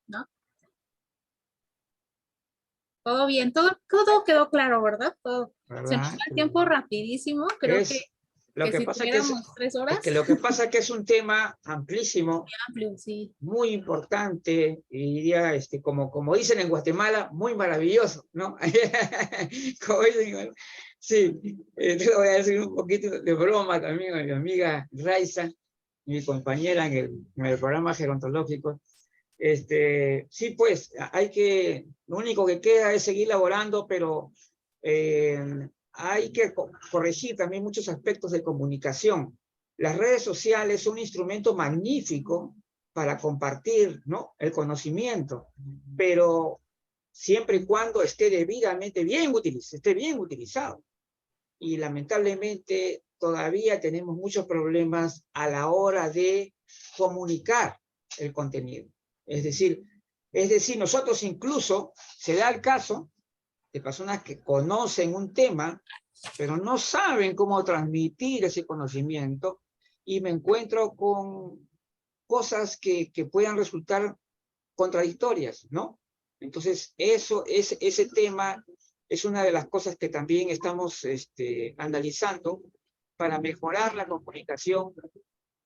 ¿No? Todo bien, todo quedó claro, ¿verdad? Todo. Se nos va el tiempo rapidísimo. Creo que lo que si pasa tuviéramos 3 horas. es que lo que pasa es que es un tema amplísimo, Muy amplio, sí. muy importante, y diría, como dicen en Guatemala, muy maravilloso, ¿no? Como dicen, sí, te voy a decir un poquito de broma también a mi amiga Raiza, mi compañera en el programa gerontológico. Sí, pues, lo único que queda es seguir laborando, pero hay que corregir también muchos aspectos de comunicación. Las redes sociales son un instrumento magnífico para compartir, ¿no?, el conocimiento, pero siempre y cuando esté debidamente bien utilizado. Y lamentablemente todavía tenemos muchos problemas a la hora de comunicar el contenido. Es decir, nosotros incluso, se da el caso de personas que conocen un tema, pero no saben cómo transmitir ese conocimiento, y me encuentro con cosas que puedan resultar contradictorias, ¿no? Entonces, ese tema es una de las cosas que también estamos analizando para mejorar la comunicación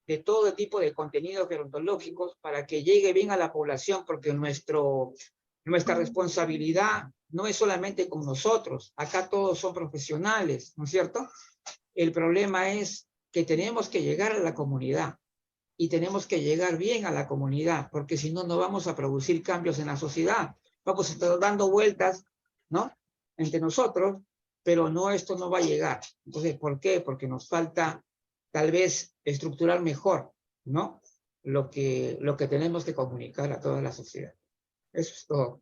de todo tipo de contenidos gerontológicos para que llegue bien a la población, porque nuestra responsabilidad no es solamente con nosotros, acá todos son profesionales, ¿no es cierto? El problema es que tenemos que llegar a la comunidad y tenemos que llegar bien a la comunidad, porque si no, no vamos a producir cambios en la sociedad. Vamos a estar dando vueltas, ¿no?, entre nosotros, pero esto no va a llegar. Entonces, ¿por qué? Porque nos falta tal vez estructurar mejor, ¿no?, lo que tenemos que comunicar a toda la sociedad. Eso es todo.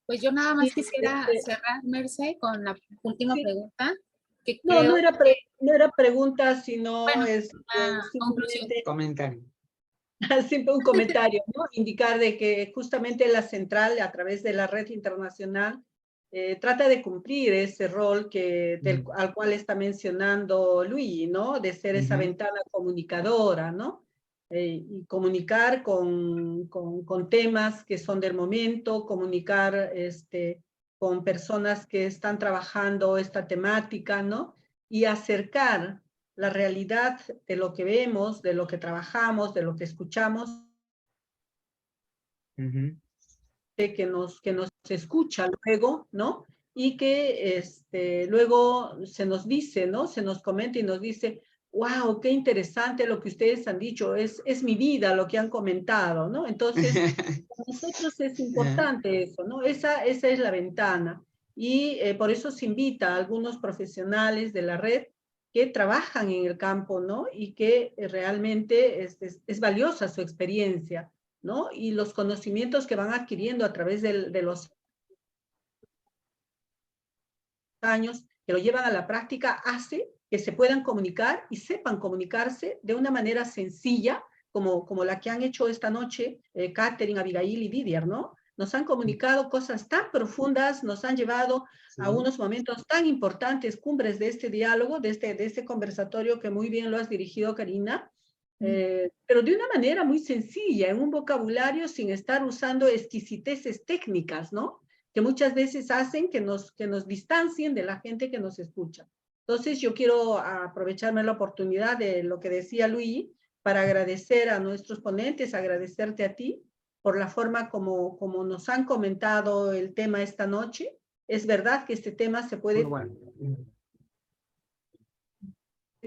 Pues yo nada más quisiera cerrar, Merce, con la última pregunta. Que no era pregunta, sino bueno, simplemente comentario. Siempre un comentario, ¿no? Indicar de que justamente la central, a través de la red internacional, trata de cumplir ese rol al cual está mencionando Luigi, ¿no? De ser esa ventana comunicadora, ¿no? Y comunicar con temas que son del momento, comunicar con personas que están trabajando esta temática, ¿no? Y acercar la realidad de lo que vemos, de lo que trabajamos, de lo que escuchamos, que nos escucha luego, ¿no? Y que luego se nos dice, ¿no? Se nos comenta y nos dice, wow, qué interesante lo que ustedes han dicho, es mi vida lo que han comentado, ¿no? Entonces, para nosotros es importante eso, ¿no? Esa es la ventana. Y por eso se invita a algunos profesionales de la red que trabajan en el campo, ¿no? Y que realmente es valiosa su experiencia, ¿no? Y los conocimientos que van adquiriendo a través de los años, que lo llevan a la práctica, hace que se puedan comunicar y sepan comunicarse de una manera sencilla, como la que han hecho esta noche Catherine, Abigail y Didier, ¿no? Nos han comunicado cosas tan profundas, nos han llevado a unos momentos tan importantes, cumbres de este diálogo, de este conversatorio que muy bien lo has dirigido, Karina, pero de una manera muy sencilla, en un vocabulario sin estar usando exquisiteces técnicas, ¿no? Que muchas veces hacen que nos distancien de la gente que nos escucha. Entonces, yo quiero aprovecharme la oportunidad de lo que decía Luis para agradecer a nuestros ponentes, agradecerte a ti por la forma como nos han comentado el tema esta noche. Es verdad que este tema se puede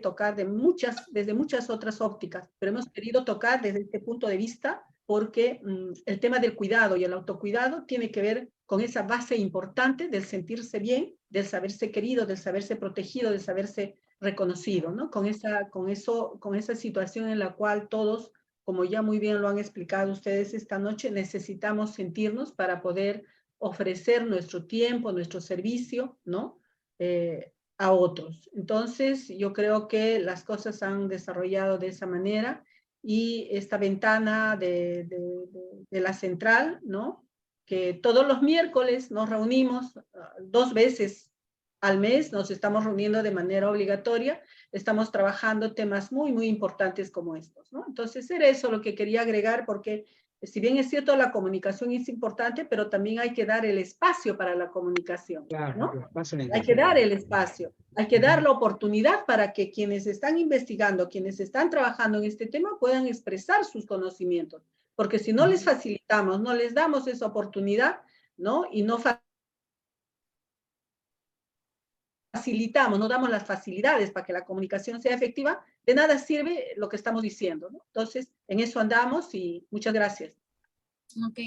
tocar desde muchas otras ópticas, pero hemos querido tocar desde este punto de vista porque el tema del cuidado y el autocuidado tiene que ver con esa base importante del sentirse bien, del saberse querido, del saberse protegido, del saberse reconocido, ¿no? Con esa situación en la cual todos, como ya muy bien lo han explicado ustedes esta noche, necesitamos sentirnos para poder ofrecer nuestro tiempo, nuestro servicio, ¿no? A otros. Entonces, yo creo que las cosas han desarrollado de esa manera y esta ventana de la central, ¿no? Que todos los miércoles nos reunimos 2 veces al mes, nos estamos reuniendo de manera obligatoria, estamos trabajando temas muy, muy importantes como estos, ¿no? Entonces, era eso lo que quería agregar porque si bien es cierto la comunicación es importante, pero también hay que dar el espacio para la comunicación, ¿no? Hay que dar el espacio, hay que dar la oportunidad para que quienes están investigando, quienes están trabajando en este tema puedan expresar sus conocimientos, porque si no les facilitamos, no les damos esa oportunidad, ¿no? Y no facilitamos, no damos las facilidades para que la comunicación sea efectiva, de nada sirve lo que estamos diciendo, ¿no? Entonces, en eso andamos y muchas gracias. Ok,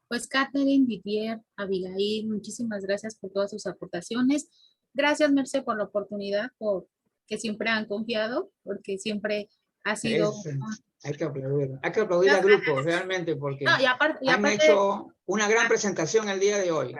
pues Catherine, Didier, Abigail, muchísimas gracias por todas sus aportaciones. Gracias, Merce, por la oportunidad, por que siempre han confiado, porque siempre ha sido... Hay que aplaudir al grupo, realmente, porque no, y aparte, han hecho una gran presentación el día de hoy.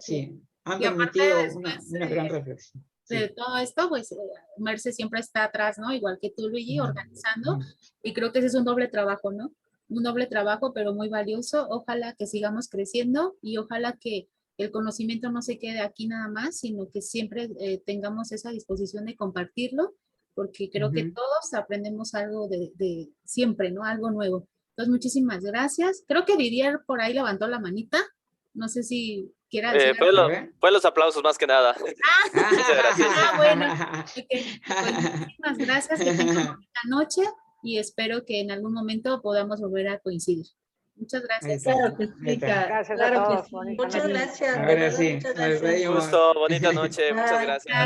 Sí, han y permitido después, una gran reflexión. De todo esto, pues Merce siempre está atrás, ¿no? Igual que tú, Luigi, organizando, y creo que ese es un doble trabajo, ¿no? Un doble trabajo, pero muy valioso. Ojalá que sigamos creciendo y ojalá que el conocimiento no se quede aquí nada más, sino que siempre tengamos esa disposición de compartirlo, porque creo que todos aprendemos algo de siempre, ¿no? Algo nuevo. Entonces, muchísimas gracias. Creo que Didier por ahí levantó la manita. No sé si quiera decir fue los aplausos más que nada. Muchas gracias. Bueno. Okay. Pues muchísimas gracias. Que tengan una bonita noche y espero que en algún momento podamos volver a coincidir. Muchas gracias. Claro que sí, gracias claro a todos. Que sí. Muchas gracias. Ahora sí, Muchas nos gracias. Un gusto, bonita noche, muchas gracias.